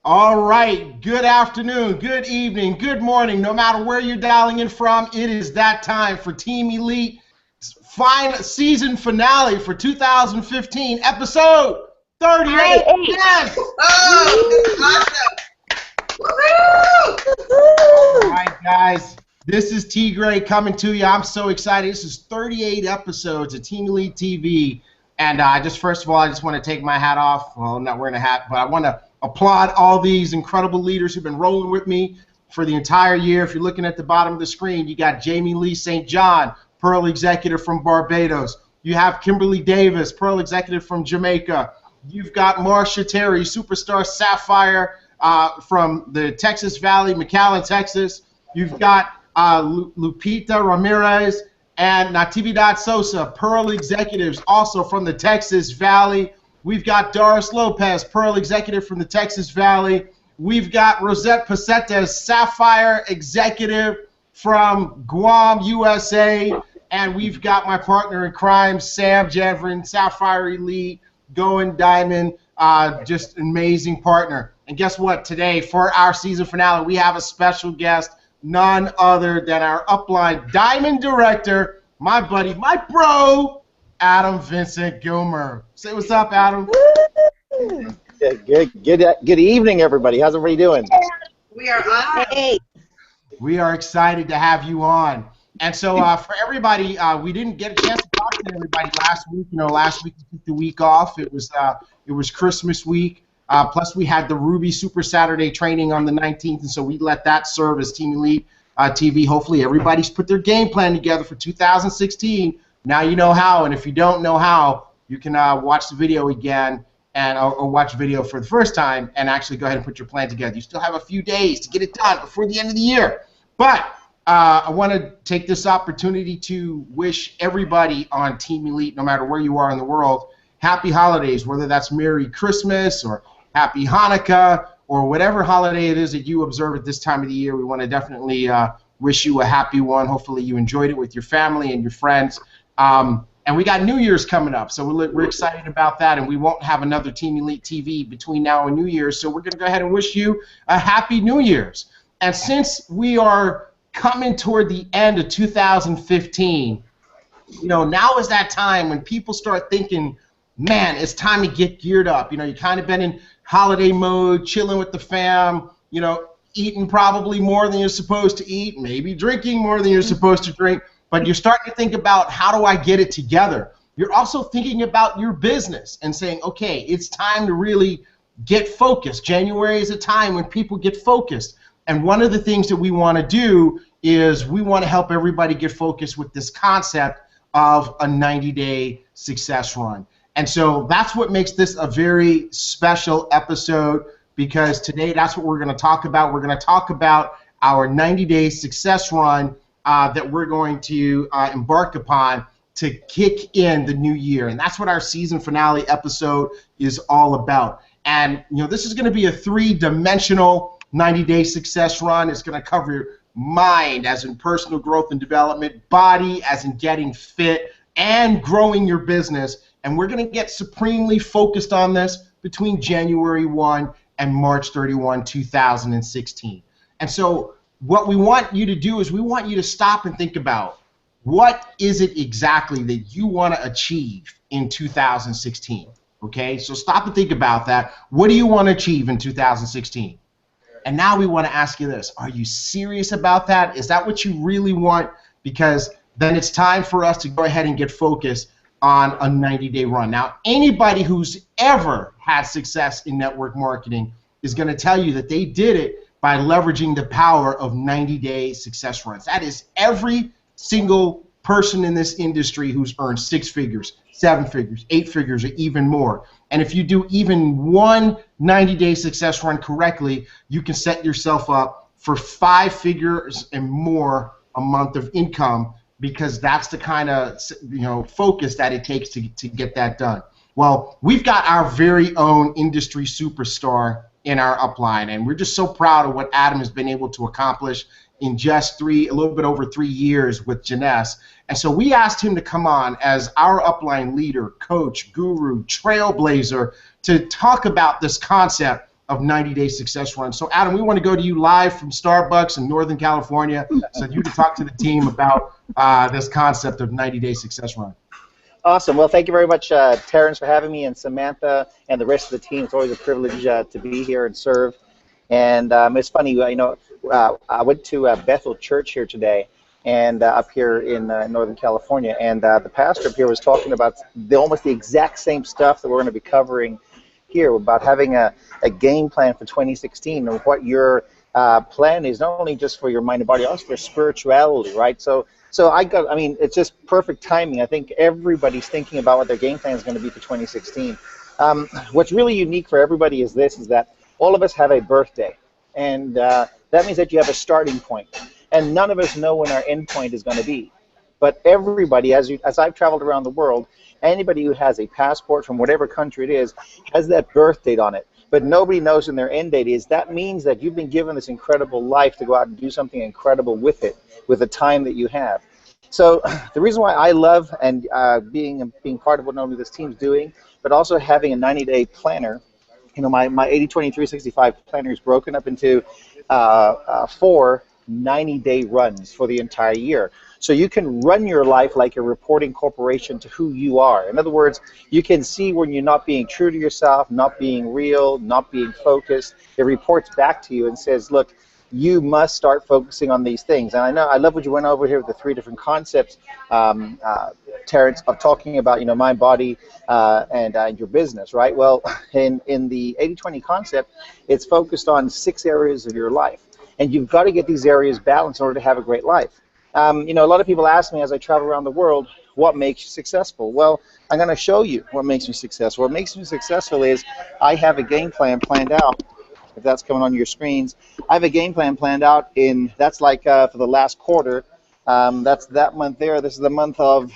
All right, good afternoon, good evening, good morning, no matter where you're dialing in from, it is that time for Team Elite final season finale for 2015, episode 38. Yes! Oh, awesome! Woo-hoo! All right, guys, this is T.Gray coming to you. I'm so excited. This is 38 episodes of Team Elite TV, and first of all, I just want to take my hat off. Well, I'm not wearing a hat, but I want to applaud all these incredible leaders who've been rolling with me for the entire year. If you're looking at the bottom of the screen, you got Jamie Lee St. John, Pearl Executive from Barbados. You have Kimberly Davis, Pearl Executive from Jamaica. You've got Marcia Terry, Superstar Sapphire from the Texas Valley, McAllen, Texas. You've got Lupita Ramirez and Natividad Sosa, Pearl Executives, also from the Texas Valley. We've got Doris Lopez, Pearl Executive from the Texas Valley. We've got Rosette Pacetas, Sapphire Executive from Guam, USA. And we've got my partner in crime, Sam Janvrin, Sapphire Elite, Going Diamond, just an amazing partner. And guess what? Today, for our season finale, we have a special guest, none other than our upline Diamond Director, my buddy, my bro, Adam Vincent Gilmer. Say what's up, Adam. Good evening, everybody. How's everybody doing? We are awesome. We are excited to have you on. And so for everybody, we didn't get a chance to talk to everybody last week. You know, last week we took the week off. It was Christmas week. Plus we had the Ruby Super Saturday training on the 19th, and so we let that serve as Team Elite TV. Hopefully everybody's put their game plan together for 2016. Now you know how, and if you don't know how, you can watch the video again or watch the video for the first time and actually go ahead and put your plan together. You still have a few days to get it done before the end of the year. But I want to take this opportunity to wish everybody on Team Elite, no matter where you are in the world, happy holidays, whether that's Merry Christmas or Happy Hanukkah or whatever holiday it is that you observe at this time of the year. We want to definitely wish you a happy one. Hopefully you enjoyed it with your family and your friends. And we got New Year's coming up, so we're excited about that, and we won't have another Team Elite TV between now and New Year's, so we're going to go ahead and wish you a happy New Year's. And since we are coming toward the end of 2015, you know, now is that time when people start thinking, man, it's time to get geared up. You know, you kind of been in holiday mode, chilling with the fam, you know, eating probably more than you're supposed to eat, maybe drinking more than you're supposed to drink, but you're starting to think about, how do I get it together? You're also thinking about your business and saying, okay, it's time to really get focused. January is a time when people get focused. And one of the things that we want to do is we want to help everybody get focused with this concept of a 90-day success run. And so that's what makes this a very special episode, because today that's what we're going to talk about. We're going to talk about our 90-day success run that we're going to embark upon to kick in the new year. And that's what our season finale episode is all about. And, you know, this is going to be a three-dimensional 90-day success run. It's going to cover your mind, as in personal growth and development, body, as in getting fit, and growing your business. And we're going to get supremely focused on this between January 1 and March 31, 2016. And so what we want you to do is we want you to stop and think about, what is it exactly that you want to achieve in 2016? Okay, so stop and think about that. What do you want to achieve in 2016? And now we want to ask you this. Are you serious about that? Is that what you really want? Because then it's time for us to go ahead and get focused on a 90-day run. Now, anybody who's ever had success in network marketing is going to tell you that they did it by leveraging the power of 90-day success runs. That is every single person in this industry who's earned 6 figures, 7 figures, 8 figures, or even more. And if you do even one 90-day success run correctly, you can set yourself up for 5 figures and more a month of income, because that's the kind of, you know, focus that it takes to get that done. Well, we've got our very own industry superstar in our upline, and we're just so proud of what Adam has been able to accomplish in just a little bit over 3 years with Janess. And so we asked him to come on as our upline leader, coach, guru, trailblazer, to talk about this concept of 90-day success run. So Adam, we want to go to you live from Starbucks in Northern California so you can talk to the team about this concept of 90-day success run. Awesome. Well, thank you very much, Terrence, for having me, and Samantha and the rest of the team. It's always a privilege to be here and serve. And it's funny, I went to Bethel Church here today, and up here in Northern California, and the pastor up here was talking about almost the exact same stuff that we're going to be covering here, about having a game plan for 2016 and what your plan is, not only just for your mind and body, also for spirituality, right? So it's just perfect timing. I think everybody's thinking about what their game plan is going to be for 2016. What's really unique for everybody is that all of us have a birthday, and that means that you have a starting point, and none of us know when our end point is going to be. But everybody, as I've traveled around the world, anybody who has a passport from whatever country it is has that birth date on it. But nobody knows when their end date is. That means that you've been given this incredible life to go out and do something incredible with it, with the time that you have. So the reason why I love and being part of what not only this team's doing, but also having a 90-day planner. My 80-20-365 planner is broken up into 4 90-day runs for the entire year. So you can run your life like a reporting corporation to who you are. In other words, you can see when you're not being true to yourself, not being real, not being focused. It reports back to you and says, look, you must start focusing on these things. And I love what you went over here with the 3 different concepts, Terrence, of talking about, mind, body, and your business, right? Well, in the 80-20 concept, it's focused on 6 areas of your life. And you've got to get these areas balanced in order to have a great life. A lot of people ask me as I travel around the world, what makes you successful? Well, I'm going to show you what makes me successful. What makes me successful is I have a game plan planned out. If that's coming on your screens, I have a game plan planned out that's like for the last quarter. That's that month there. This is the month of,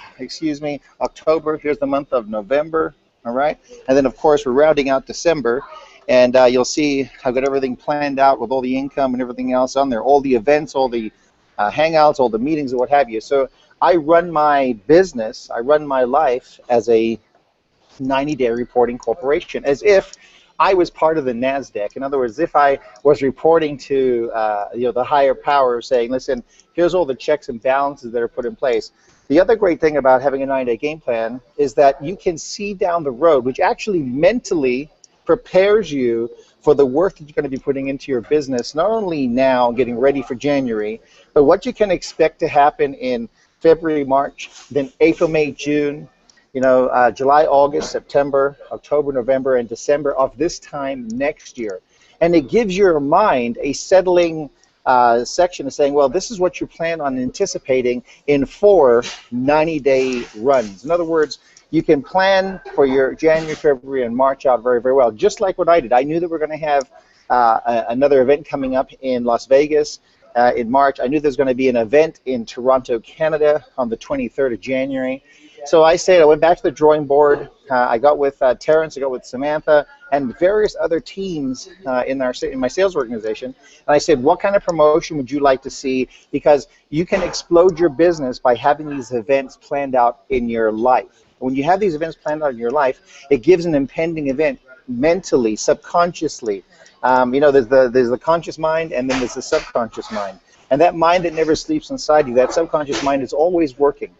October. Here's the month of November, all right? And then, of course, we're rounding out December. And you'll see I've got everything planned out with all the income and everything else on there, all the events, all the hangouts, all the meetings and what have you. So I run my business, I run my life as a 90-day reporting corporation, as if I was part of the NASDAQ. In other words, if I was reporting to the higher power, saying, listen, here's all the checks and balances that are put in place. The other great thing about having a 90-day game plan is that you can see down the road, which actually mentally prepares you for the work that you're going to be putting into your business, not only now getting ready for January, but what you can expect to happen in February, March, then April, May, June, July, August, September, October, November, and December of this time next year. And it gives your mind a settling section of saying, well, this is what you plan on anticipating in 4 90-day runs. In other words, you can plan for your January, February, and March out very, very well, just like what I did. I knew that we're going to have another event coming up in Las Vegas in March. I knew there was going to be an event in Toronto, Canada on the 23rd of January. So I went back to the drawing board. I got with Terrence, I got with Samantha, and various other teams in my sales organization. And I said, what kind of promotion would you like to see? Because you can explode your business by having these events planned out in your life. When you have these events planned out in your life, it gives an impending event mentally, subconsciously. There's the conscious mind, and then there's the subconscious mind. And that mind that never sleeps inside you, that subconscious mind is always working.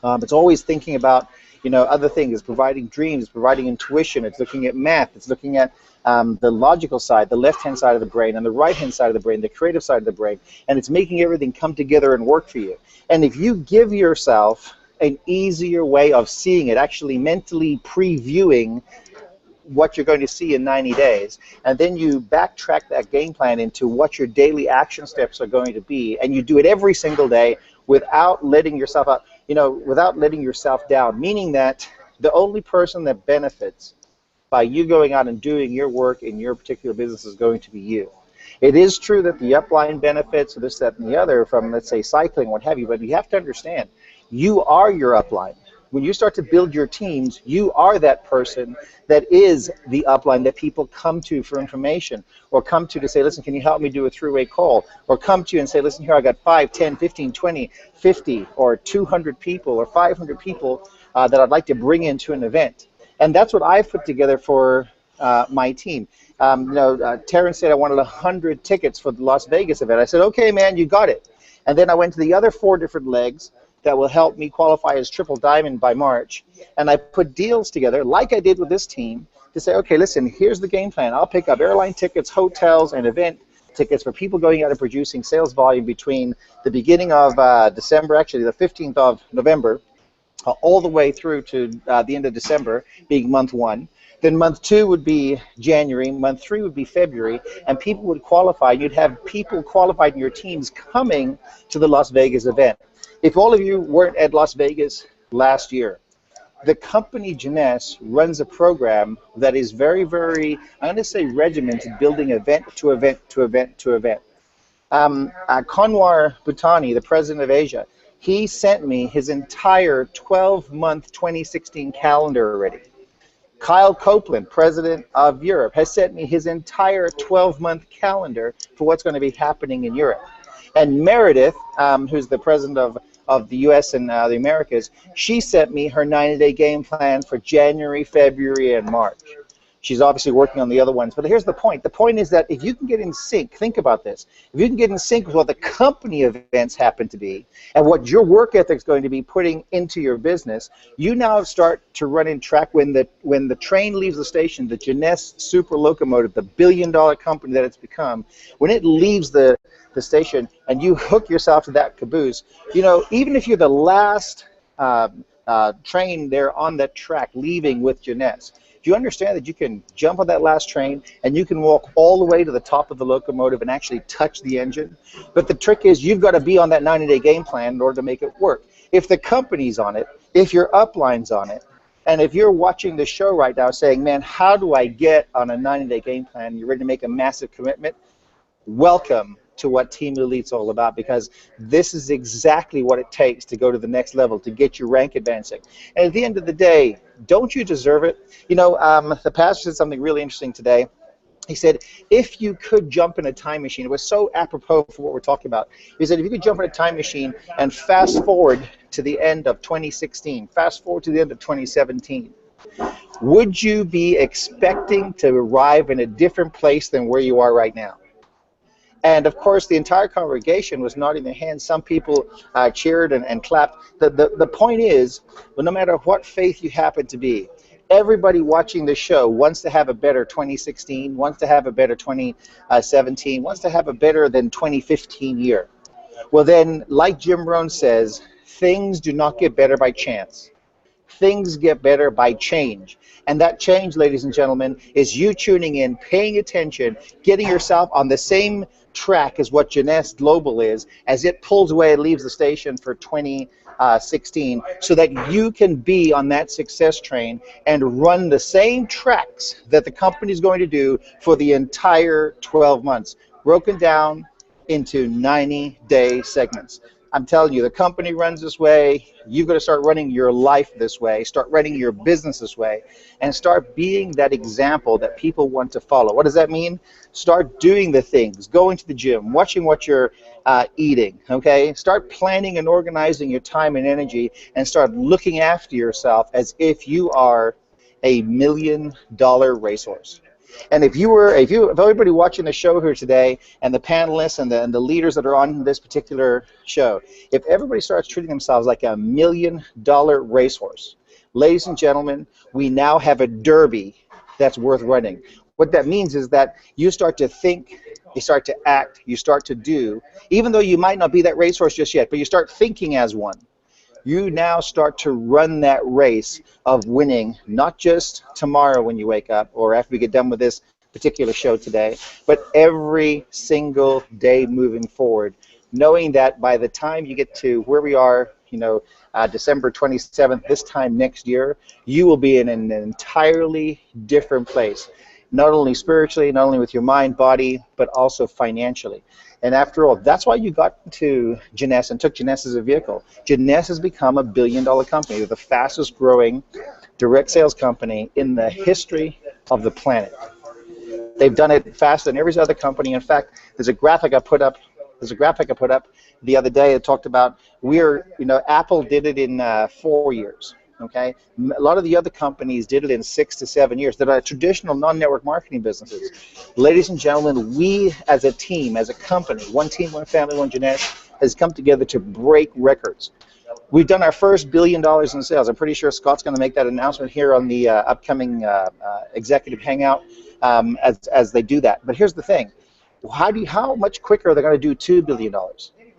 It's always thinking about, other things. It's providing dreams, it's providing intuition, it's looking at math, it's looking at the logical side, the left-hand side of the brain, and the right-hand side of the brain, the creative side of the brain, and it's making everything come together and work for you. And if you give yourself an easier way of seeing it, actually mentally previewing what you're going to see in 90 days, and then you backtrack that game plan into what your daily action steps are going to be, and you do it every single day without letting yourself out, without letting yourself down, meaning that the only person that benefits by you going out and doing your work in your particular business is going to be you. It is true that the upline benefits, this, that, and the other from, let's say, cycling, what have you, but you have to understand, you are your upline. When you start to build your teams, you are that person that is the upline that people come to for information, or come to say, listen, can you help me do a three-way call? Or come to you and say, listen, here, I got 5, 10, 15, 20, 50, or 200 people, or 500 people that I'd like to bring into an event. And that's what I've put together for my team. Terrence said I wanted 100 tickets for the Las Vegas event. I said, okay, man, you got it. And then I went to the other 4 different legs that will help me qualify as triple diamond by March. And I put deals together, like I did with this team, to say, okay, listen, here's the game plan. I'll pick up airline tickets, hotels, and event tickets for people going out and producing sales volume between the beginning of December, actually the 15th of November, all the way through to the end of December, being month 1. Then month 2 would be January, month 3 would be February, and people would qualify. You'd have people qualified in your teams coming to the Las Vegas event. If all of you weren't at Las Vegas last year, the company Jeunesse runs a program that is very, very, I'm going to say regimented, building event to event to event to event. Konwar Bhutani, the president of Asia, he sent me his entire 12-month 2016 calendar already. Kyle Copeland, president of Europe, has sent me his entire 12-month calendar for what's going to be happening in Europe. And Meredith, who's the president of the U.S. and the Americas, she sent me her 90-day game plan for January, February, and March. She's obviously working on the other ones. But here's the point. The point is that if you can get in sync, think about this. If you can get in sync with what the company events happen to be and what your work ethic is going to be putting into your business, you now start to run in track when the train leaves the station, the Jeunesse super locomotive, the billion-dollar company that it's become, when it leaves the station and you hook yourself to that caboose, even if you're the last train there on that track leaving with Jeunesse, do you understand that you can jump on that last train and you can walk all the way to the top of the locomotive and actually touch the engine? But the trick is you've got to be on that 90-day game plan in order to make it work. If the company's on it, if your upline's on it, and if you're watching the show right now saying, man, how do I get on a 90-day game plan? You're ready to make a massive commitment. Welcome to what Team Elite's all about, because this is exactly what it takes to go to the next level, to get your rank advancing. And at the end of the day, don't you deserve it? The pastor said something really interesting today. He said, if you could jump in a time machine, it was so apropos for what we're talking about. He said, if you could jump in a time machine and fast forward to the end of 2016, fast forward to the end of 2017, would you be expecting to arrive in a different place than where you are right now? And of course, the entire congregation was nodding their hands. Some people cheered and clapped. The point is, well, no matter what faith you happen to be, everybody watching the show wants to have a better 2016, wants to have a better 2017, wants to have a better than 2015 year. Well then, like Jim Rohn says, things do not get better by chance. Things get better by change. And that change, ladies and gentlemen, is you tuning in, paying attention, getting yourself on the same track as what Jeunesse Global is, as it pulls away and leaves the station for 2016, so that you can be on that success train and run the same tracks that the company is going to do for the entire 12 months, broken down into 90-day segments. I'm telling you, the company runs this way. You've got to start running your life this way, start running your business this way, and start being that example that people want to follow. What does that mean? Start doing the things, going to the gym, watching what you're eating, okay? Start planning and organizing your time and energy, and start looking after yourself as if you are a $1 million racehorse. And if everybody watching the show here today, and the panelists and the leaders that are on this particular show, if everybody starts treating themselves like a $1 million racehorse, ladies and gentlemen, we now have a derby that's worth running. What that means is that you start to think, you start to act, you start to do, even though you might not be that racehorse just yet, but you start thinking as one. You now start to run that race of winning, not just tomorrow when you wake up or after we get done with this particular show today, but every single day moving forward, knowing that by the time you get to where we are, December 27th, this time next year, you will be in an entirely different place, not only spiritually, not only with your mind, body, but also financially. And after all, that's why you got to Jeunesse and took Jeunesse as a vehicle. Jeunesse has become a $1 billion company. They're the fastest growing direct sales company in the history of the planet. They've done it faster than every other company. In fact, there's a graphic I put up the other day that talked about Apple did it in 4 years. Okay, a lot of the other companies did it in 6 to 7 years that are traditional non-network marketing businesses. Ladies and gentlemen, we as a team, as a company, one team, one family, one Jeunesse, has come together to break records. We've done our first $1 billion in sales. I'm pretty sure Scott's going to make that announcement here on the upcoming executive hangout as they do that. But here's the thing: how much quicker are they going to do $2 billion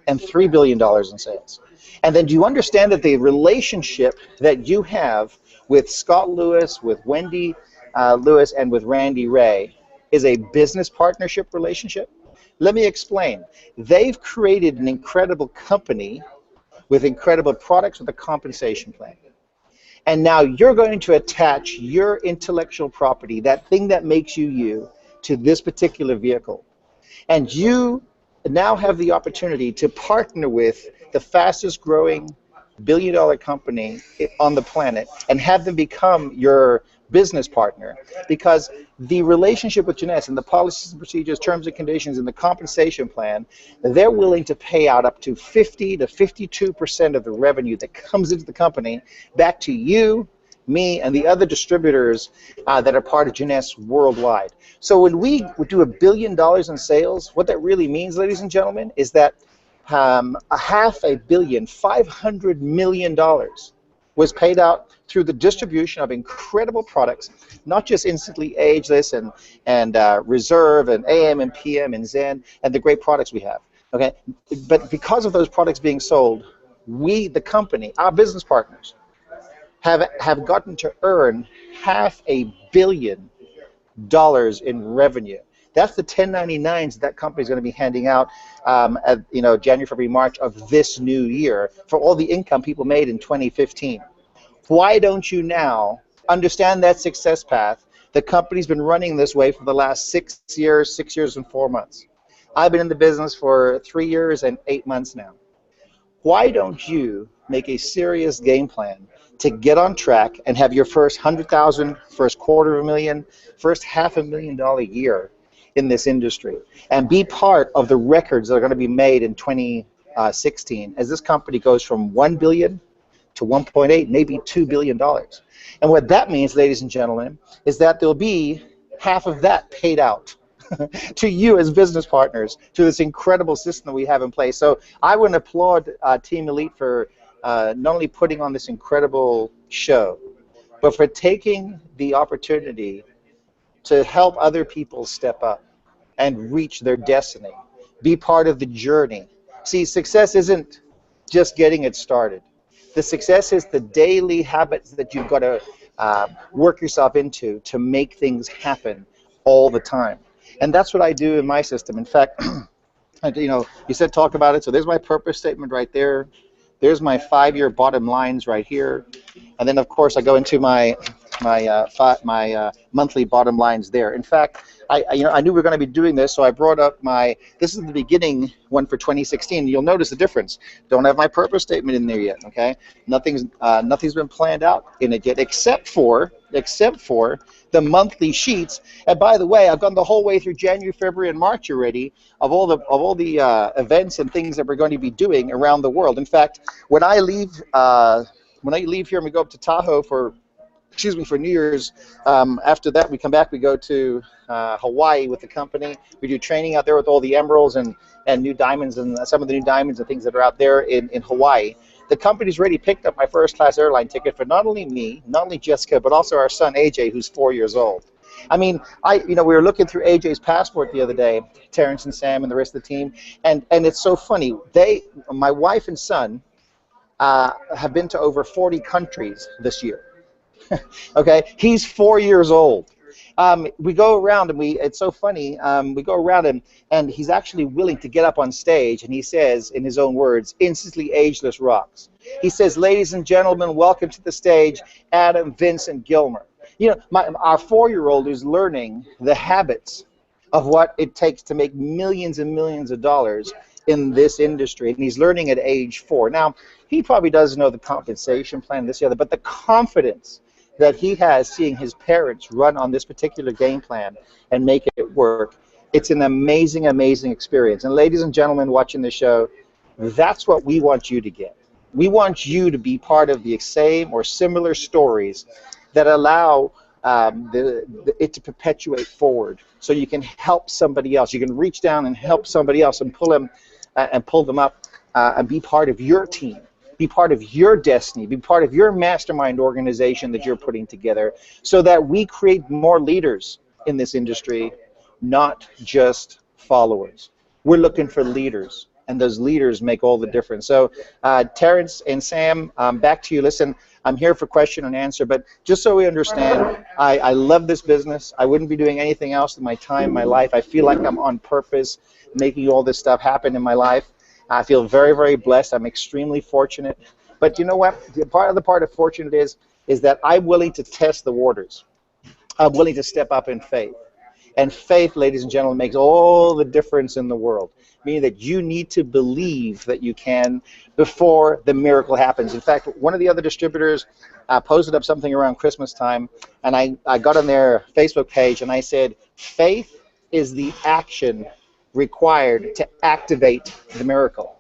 and $3 billion in sales? And then do you understand that the relationship that you have with Scott Lewis, with Wendy Lewis, and with Randy Ray is a business partnership relationship? Let me explain. They've created an incredible company with incredible products with a compensation plan. And now you're going to attach your intellectual property, that thing that makes you you, to this particular vehicle. And you now have the opportunity to partner with the fastest growing billion-dollar company on the planet and have them become your business partner, because the relationship with Jeunesse and the policies and procedures, terms and conditions, and the compensation plan, they're willing to pay out up to 50 to 52% of the revenue that comes into the company back to you, me, and the other distributors that are part of Jeunesse worldwide. So when we do $1 billion in sales, what that really means, ladies and gentlemen, is that $500 million, $500 million was paid out through the distribution of incredible products, not just Instantly Ageless and Reserve and AM and PM and Zen and the great products we have. Okay, but because of those products being sold, we, the company, our business partners, have gotten to earn $500 million in revenue. That's the 1099s that company is going to be handing out at January, February, March of this new year for all the income people made in 2015. Why don't you now understand that success path? The company's been running this way for the last 6 years and 4 months. I've been in the business for 3 years and 8 months now. Why don't you make a serious game plan to get on track and have your first 100,000, first $250,000, first $500,000 year in this industry, and be part of the records that are going to be made in 2016 as this company goes from $1 billion to 1.8, maybe $2 billion. And what that means, ladies and gentlemen, is that there'll be half of that paid out to you as business partners, to this incredible system that we have in place. So I would applaud Team Elite for not only putting on this incredible show, but for taking the opportunity to help other people step up and reach their destiny, be part of the journey. See, success isn't just getting it started. The success is the daily habits that you've got to work yourself into to make things happen all the time. And that's what I do in my system. In fact, you said talk about it, so there's my purpose statement right there. There's my 5-year bottom lines right here. And then, of course, I go into my monthly bottom lines there. In fact, I knew we were going to be doing this, so I brought up this is the beginning one for 2016. You'll notice the difference. Don't have my purpose statement in there yet, okay? Nothing's been planned out in it yet, except for the monthly sheets. And by the way, I've gone the whole way through January, February, and March already of all the events and things that we're going to be doing around the world. In fact, when I leave here and we go up to Tahoe for New Year's, after that we come back, we go to Hawaii with the company. We do training out there with all the emeralds and new diamonds and some of the new diamonds and things that are out there in Hawaii. The company's already picked up my first-class airline ticket for not only me, not only Jessica, but also our son AJ, who's 4 years old. I mean, we were looking through AJ's passport the other day, Terrence and Sam and the rest of the team, and it's so funny. My wife and son have been to over 40 countries this year. Okay, he's 4 years old. We go around and it's so funny, we go around and he's actually willing to get up on stage, and he says, in his own words, Instantly Ageless rocks. He says, ladies and gentlemen, welcome to the stage, Adam, Vincent, Gilmer. Our 4-year-old is learning the habits of what it takes to make millions and millions of dollars in this industry, and he's learning at age 4. Now, he probably doesn't know the compensation plan, this, the other, but the confidence that he has seeing his parents run on this particular game plan and make it work, it's an amazing, amazing experience. And ladies and gentlemen watching the show, that's what we want you to get. We want you to be part of the same or similar stories that allow it to perpetuate forward, so you can help somebody else. You can reach down and help somebody else and pull them up and be part of your team, be part of your destiny, be part of your mastermind organization that you're putting together, so that we create more leaders in this industry, not just followers. We're looking for leaders, and those leaders make all the difference. So Terrence and Sam, back to you. Listen, I'm here for question and answer, but just so we understand, I love this business. I wouldn't be doing anything else in my time, my life. I feel like I'm on purpose making all this stuff happen in my life. I feel very, very blessed. I'm extremely fortunate. But you know what? Part of fortunate is that I'm willing to test the waters. I'm willing to step up in faith. And faith, ladies and gentlemen, makes all the difference in the world, meaning that you need to believe that you can before the miracle happens. In fact, one of the other distributors posted up something around Christmas time, and I got on their Facebook page and I said, faith is the action required to activate the miracle.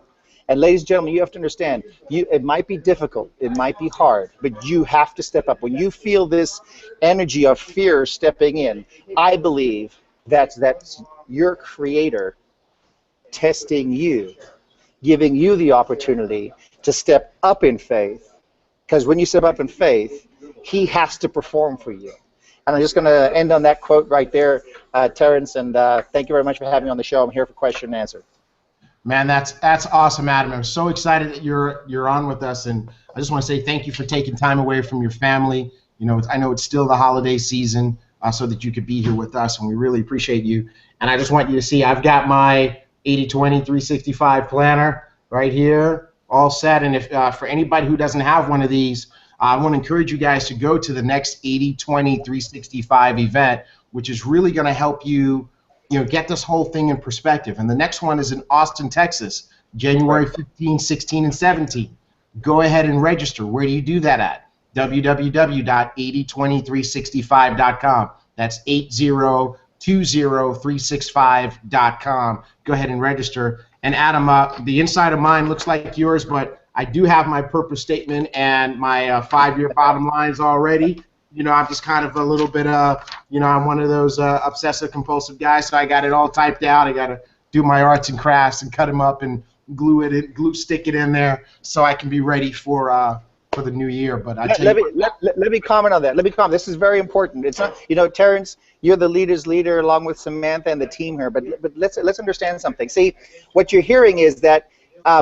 And ladies and gentlemen, you have to understand, it might be difficult, it might be hard, but you have to step up. When you feel this energy of fear stepping in, I believe that's your creator testing you, giving you the opportunity to step up in faith. Because when you step up in faith, he has to perform for you. And I'm just going to end on that quote right there, Terrence, and thank you very much for having me on the show. I'm here for question and answer. Man, that's awesome, Adam. I'm so excited that you're on with us, and I just want to say thank you for taking time away from your family. You know, I know it's still the holiday season, so that you could be here with us, and we really appreciate you. And I just want you to see I've got my 80-20 365 planner right here, all set. And if for anybody who doesn't have one of these, I want to encourage you guys to go to the next 80-20 365 event, which is really going to help you, get this whole thing in perspective. And the next one is in Austin, Texas, January 15, 16, and 17. Go ahead and register. Where do you do that at? www.8020365.com. That's 8020365.com. Go ahead and register. And Adam, the inside of mine looks like yours, but I do have my purpose statement and my 5-year bottom lines already. I'm just kind of a little bit, I'm one of those obsessive compulsive guys, so I got it all typed out. I got to do my arts and crafts and cut them up and stick it in there so I can be ready for the new year. But let me comment on that. This is very important. It's not, Terrence, you're the leader's leader along with Samantha and the team here. But let's understand something. See, what you're hearing is that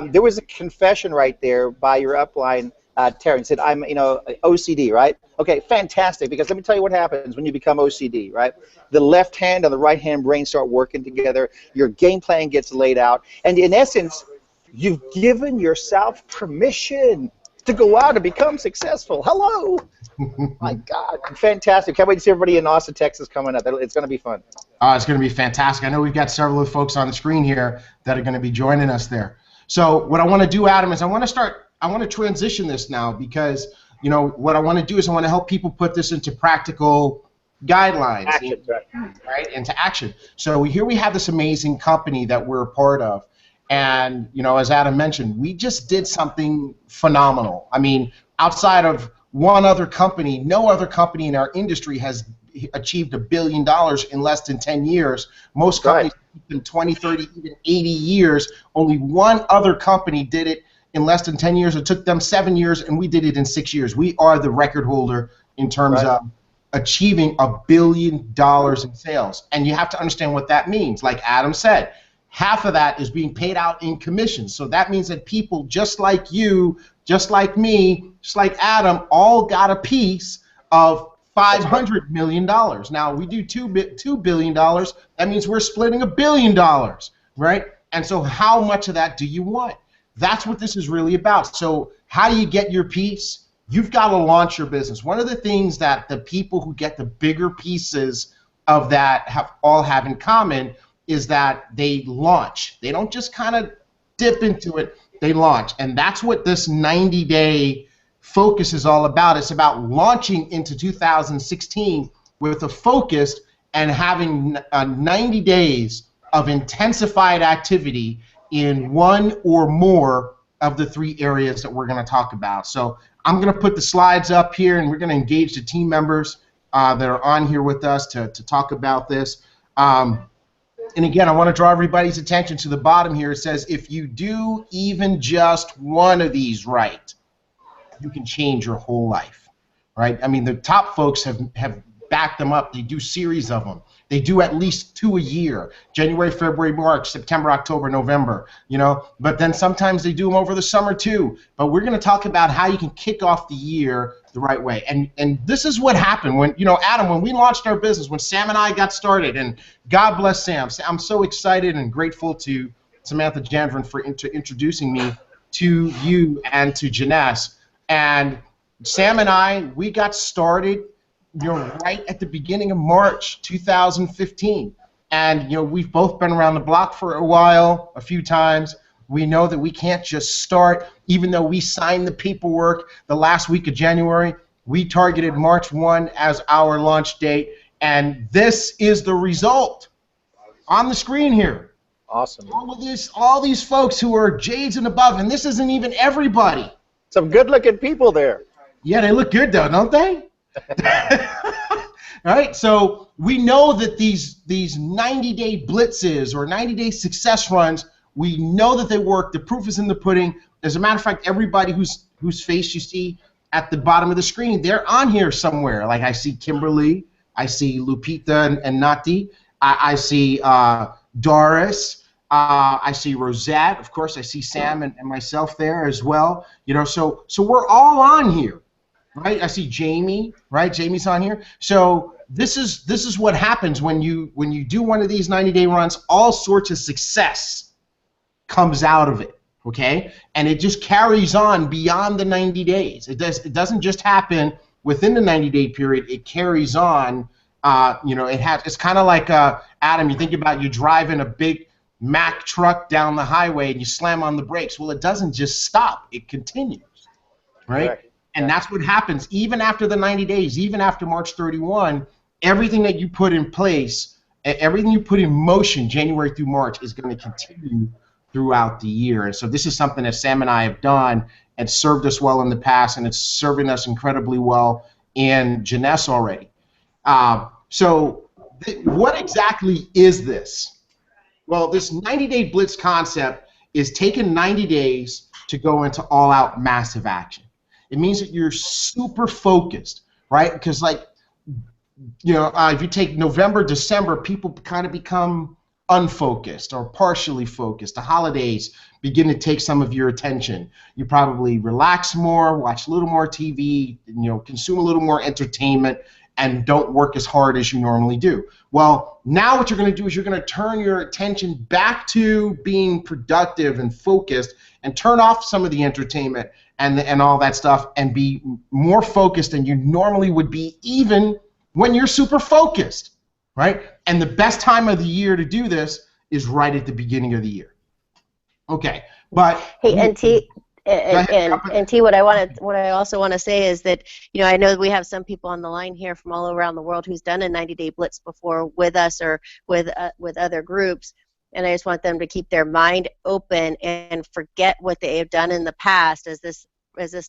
there was a confession right there by your upline. Terrence said, I'm, OCD, right? Okay, fantastic, because let me tell you what happens when you become OCD, right? The left hand and the right hand brain start working together, your game plan gets laid out, and in essence, you've given yourself permission to go out and become successful. Hello! My God, fantastic. Can't wait to see everybody in Austin, Texas coming up. It's going to be fun. It's going to be fantastic. I know we've got several of the folks on the screen here that are going to be joining us there. So what I want to do, Adam, is I want to transition this now, because what I want to do is I want to help people put this into practical guidelines, right, into action. So here we have this amazing company that we're a part of, and as Adam mentioned, we just did something phenomenal. I mean, outside of one other company, no other company in our industry has achieved $1 billion in less than 10 years. Most companies in 20, 30, even 80 years. Only one other company did it in less than 10 years. It took them 7 years, and we did it in 6 years. We are the record holder in terms of achieving $1 billion in sales. And you have to understand what that means. Like Adam said, half of that is being paid out in commissions. So that means that people just like you, just like me, just like Adam, all got a piece of $500 million. Now, we do $2 billion. That means we're splitting $1 billion, right? And so how much of that do you want? That's what this is really about. So how do you get your piece? You've got to launch your business. One of the things that the people who get the bigger pieces of that have in common is that they launch. They don't just kind of dip into it. They launch. And that's what this 90-day focus is all about. It's about launching into 2016 with a focus and having 90 days of intensified activity in one or more of the 3 areas that we're going to talk about. So I'm going to put the slides up here, and we're going to engage the team members that are on here with us to talk about this. And again, I want to draw everybody's attention to the bottom here. It says, if you do even just one of these right, you can change your whole life, right? I mean, the top folks have backed them up. They do series of them. They do at least 2 a year, January, February, March, September, October, November, you know. But then sometimes they do them over the summer too. But we're going to talk about how you can kick off the year the right way. And this is what happened when, you know, Adam, when we launched our business, when Sam and I got started, and God bless Sam. I'm so excited and grateful to Samantha Janvrin for introducing me to you and to Janess. And Sam and I, we got started, you know, right at the beginning of March 2015. And, you know, we've both been around the block for a while, a few times. We know that we can't just start, even though we signed the paperwork the last week of January. We targeted March 1 as our launch date, and this is the result on the screen here. Awesome. All these folks who are J's and above, and this isn't even everybody. Some good-looking people there. Yeah, they look good, though, don't they? All right, so we know that these 90-day blitzes or 90-day success runs, we know that they work. The proof is in the pudding. As a matter of fact, everybody whose face you see at the bottom of the screen, they're on here somewhere. Like I see Kimberly, I see Lupita and Nati, I see Doris, I see Rosette, of course, I see Sam and myself there as well. You know, so we're all on here. Right, I see Jamie. Right, Jamie's on here. So this is what happens when you do one of these 90-day runs. All sorts of success comes out of it. Okay, and it just carries on beyond the 90 days. It doesn't just happen within the 90-day period. It carries on. You know, it's kind of like Adam. You think about you driving a big Mack truck down the highway and you slam on the brakes. Well, it doesn't just stop. It continues. Right. Correct. And that's what happens even after the 90 days, even after March 31, everything that you put in place, everything you put in motion January through March is going to continue throughout the year. And so this is something that Sam and I have done and served us well in the past, and it's serving us incredibly well in Janess already. What exactly is this? Well, this 90-day blitz concept is taking 90 days to go into all-out massive action. It means that you're super focused, right? Because, like, you know, if you take November, December, people kind of become unfocused or partially focused. The holidays begin to take some of your attention. You probably relax more, watch a little more TV, you know, consume a little more entertainment, and don't work as hard as you normally do. Well, now what you're going to do is you're going to turn your attention back to being productive and focused and turn off some of the entertainment and all that stuff and be more focused than you normally would be even when you're super focused, right? And the best time of the year to do this is right at the beginning of the year. Okay, but hey, and T, what I also want to say is that, you know, I know we have some people on the line here from all around the world who's done a 90-day blitz before with us or with other groups, and I just want them to keep their mind open and forget what they have done in the past, as this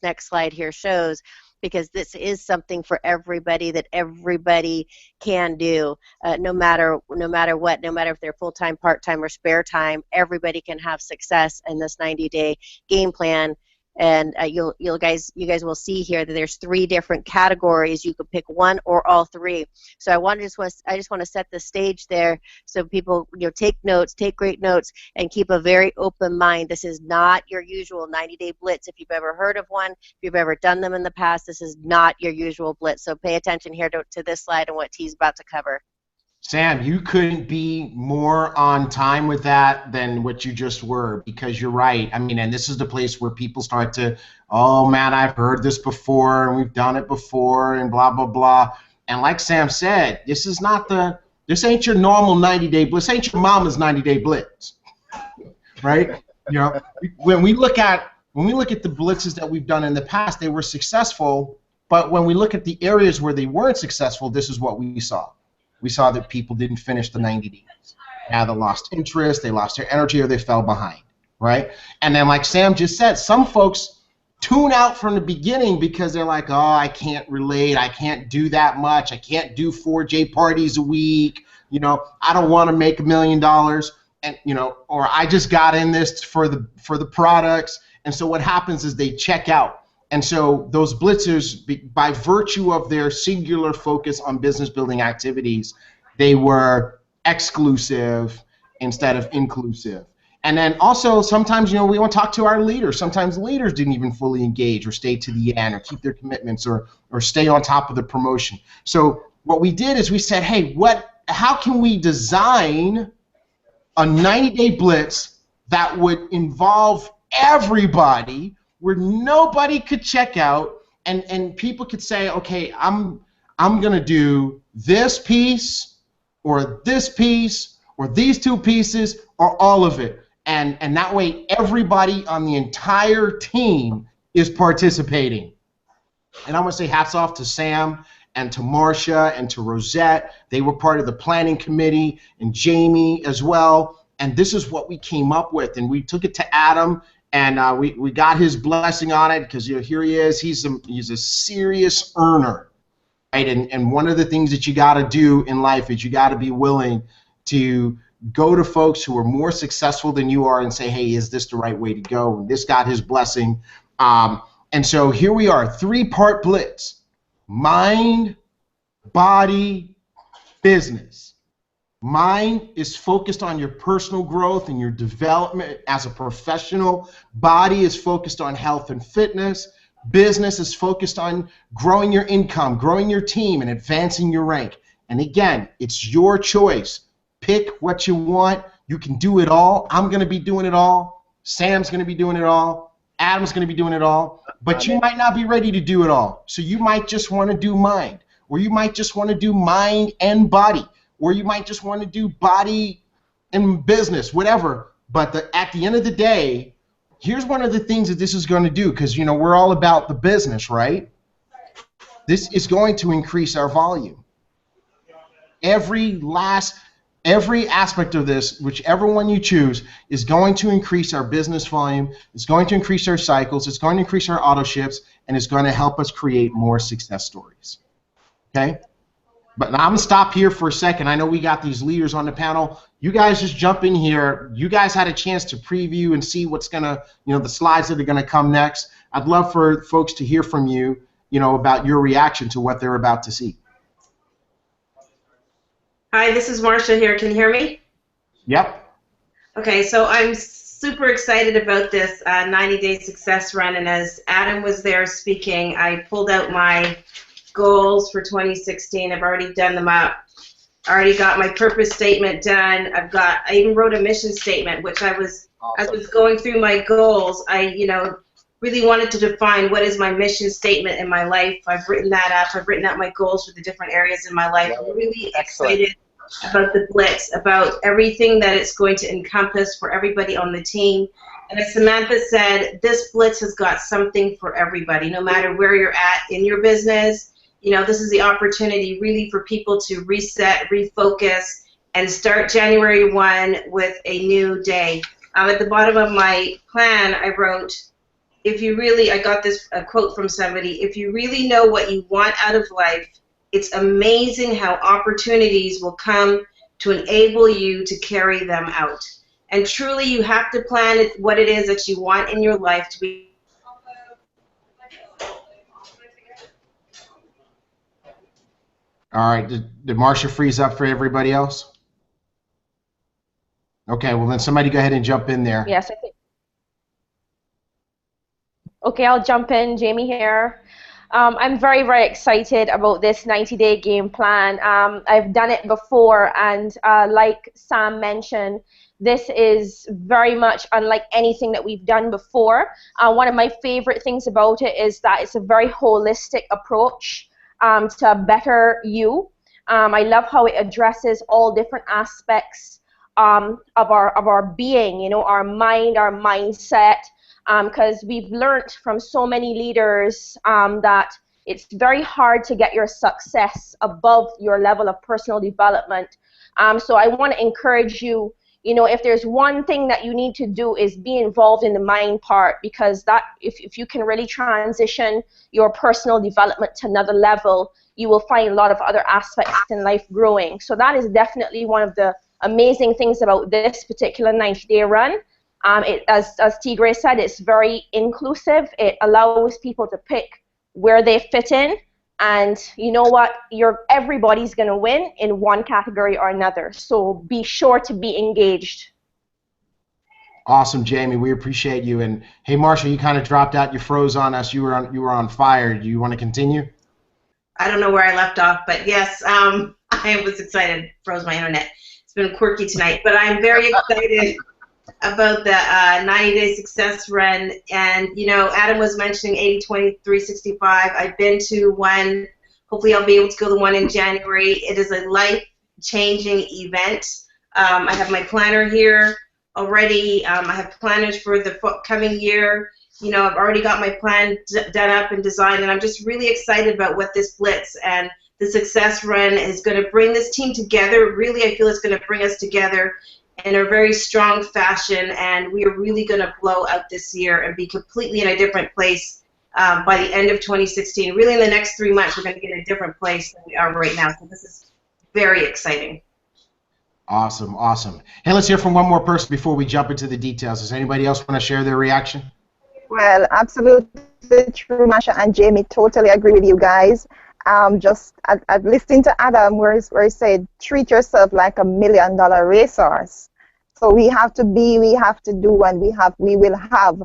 next slide here shows, because this is something for everybody that everybody can do, no matter what, no matter if they're full-time, part-time, or spare time. Everybody can have success in this 90-day game plan. And you guys will see here that there's 3 different categories. You could pick one or all 3. So I just want to set the stage there so people, you know, take notes, take great notes, and keep a very open mind. This is not your usual 90-day blitz. If you've ever heard of one, if you've ever done them in the past, this is not your usual blitz. So pay attention here to this slide and what T's about to cover. Sam, you couldn't be more on time with that than what you just were, because you're right. I mean, and this is the place where people start to, oh man, I've heard this before and we've done it before and blah, blah, blah. And like Sam said, this ain't your normal 90-day blitz. This ain't your mama's 90-day blitz, right? You know, when we look at the blitzes that we've done in the past, they were successful, but when we look at the areas where they weren't successful, this is what we saw. We saw that people didn't finish the 90 days. Now they lost interest, they lost their energy, or they fell behind. right? And then like Sam just said, some folks tune out from the beginning because they're like, oh, I can't relate, I can't do that much, I can't do 4 J parties a week, you know, I don't want to make $1 million, and you know, or I just got in this for the products, and so what happens is they check out. And so those blitzers, by virtue of their singular focus on business building activities, they were exclusive instead of inclusive. And then also sometimes, you know, we want to talk to our leaders. Sometimes leaders didn't even fully engage or stay to the end or keep their commitments or stay on top of the promotion. So what we did is we said, hey, how can we design a 90-day blitz that would involve everybody, where nobody could check out, and people could say, okay, I'm gonna do this piece or this piece or these 2 pieces or all of it, and that way everybody on the entire team is participating. And I want to say hats off to Sam and to Marcia and to Rosette. They were part of the planning committee, and Jamie as well. And this is what we came up with, and we took it to Adam. And we got his blessing on it because, you know, here he is. He's a serious earner, right? And one of the things that you got to do in life is you got to be willing to go to folks who are more successful than you are and say, hey, is this the right way to go? And this got his blessing. And so here we are, 3-part blitz: mind, body, business. Mind is focused on your personal growth and your development as a professional. Body is focused on health and fitness. Business is focused on growing your income, growing your team, and advancing your rank. And again, it's your choice. Pick what you want. You can do it all. I'm going to be doing it all. Sam's going to be doing it all. Adam's going to be doing it all. But you might not be ready to do it all. So you might just want to do mind, or you might just want to do mind and body, or you might just want to do body and business, whatever. But at the end of the day, here's one of the things that this is going to do, because, you know, we're all about the business, right? This is going to increase our volume. Every aspect of this, whichever one you choose, is going to increase our business volume. It's going to increase our cycles. It's going to increase our auto ships, and it's going to help us create more success stories. Okay? But I'm going to stop here for a second. I know we got these leaders on the panel. You guys just jump in here. You guys had a chance to preview and see what's going to, you know, the slides that are going to come next. I'd love for folks to hear from you, you know, about your reaction to what they're about to see. Hi, this is Marcia here. Can you hear me? Yep. Okay, so I'm super excited about this 90-day success run, and as Adam was there speaking, I pulled out my goals for 2016. I've already done them up. I already got my purpose statement done. I even wrote a mission statement, which as I was going through my goals, I really wanted to define what is my mission statement in my life. I've written that up. I've written out my goals for the different areas in my life. I'm really excited about the Blitz, about everything that it's going to encompass for everybody on the team. And as Samantha said, this Blitz has got something for everybody, no matter where you're at in your business. This is the opportunity really for people to reset, refocus, and start January 1 with a new day. At the bottom of my plan, I wrote, I got this a quote from somebody, if you really know what you want out of life, it's amazing how opportunities will come to enable you to carry them out. And truly, you have to plan what it is that you want in your life to be. All right, did Marcia freeze up for everybody else? Okay, well then somebody go ahead and jump in there. Yes, I think. Okay, I'll jump in. Jamie here. I'm very, very excited about this 90-day game plan. I've done it before, and like Sam mentioned, this is very much unlike anything that we've done before. One of my favorite things about it is that it's a very holistic approach to a better you. I love how it addresses all different aspects of our being, our mind, our mindset, because we've learned from so many leaders that it's very hard to get your success above your level of personal development. So I want to encourage you, you know, if there's one thing that you need to do is be involved in the mind part, because that if you can really transition your personal development to another level, you will find a lot of other aspects in life growing. So that is definitely one of the amazing things about this particular 90-day run. As T.Gray said, it's very inclusive. It allows people to pick where they fit in, and you know what? Everybody's going to win in one category or another. So be sure to be engaged. Awesome, Jamie. We appreciate you. And hey, Marsha, you kind of dropped out. You froze on us. You were on fire. Do you want to continue? I don't know where I left off, but yes, I was excited. Froze my internet. It's been quirky tonight, but I'm very excited about the 90-day success run. And you know, Adam was mentioning 80-20-365. I've been to one. Hopefully, I'll be able to go to the one in January. It is a life-changing event. I have my planner here already. I have planners for the coming year. You know, I've already got my plan done up and designed, and I'm just really excited about what this Blitz and the success run is going to bring this team together. Really, I feel it's going to bring us together in a very strong fashion, and we are really going to blow out this year and be completely in a different place by the end of 2016. Really, in the next 3 months, we're going to get in a different place than we are right now. So this is very exciting. Awesome, awesome. Hey, let's hear from one more person before we jump into the details. Does anybody else want to share their reaction? Well, absolutely true, Masha and Jamie. Totally agree with you guys. I've listened to Adam where he said, treat yourself like $1 million racehorse. So we have to do, and we will have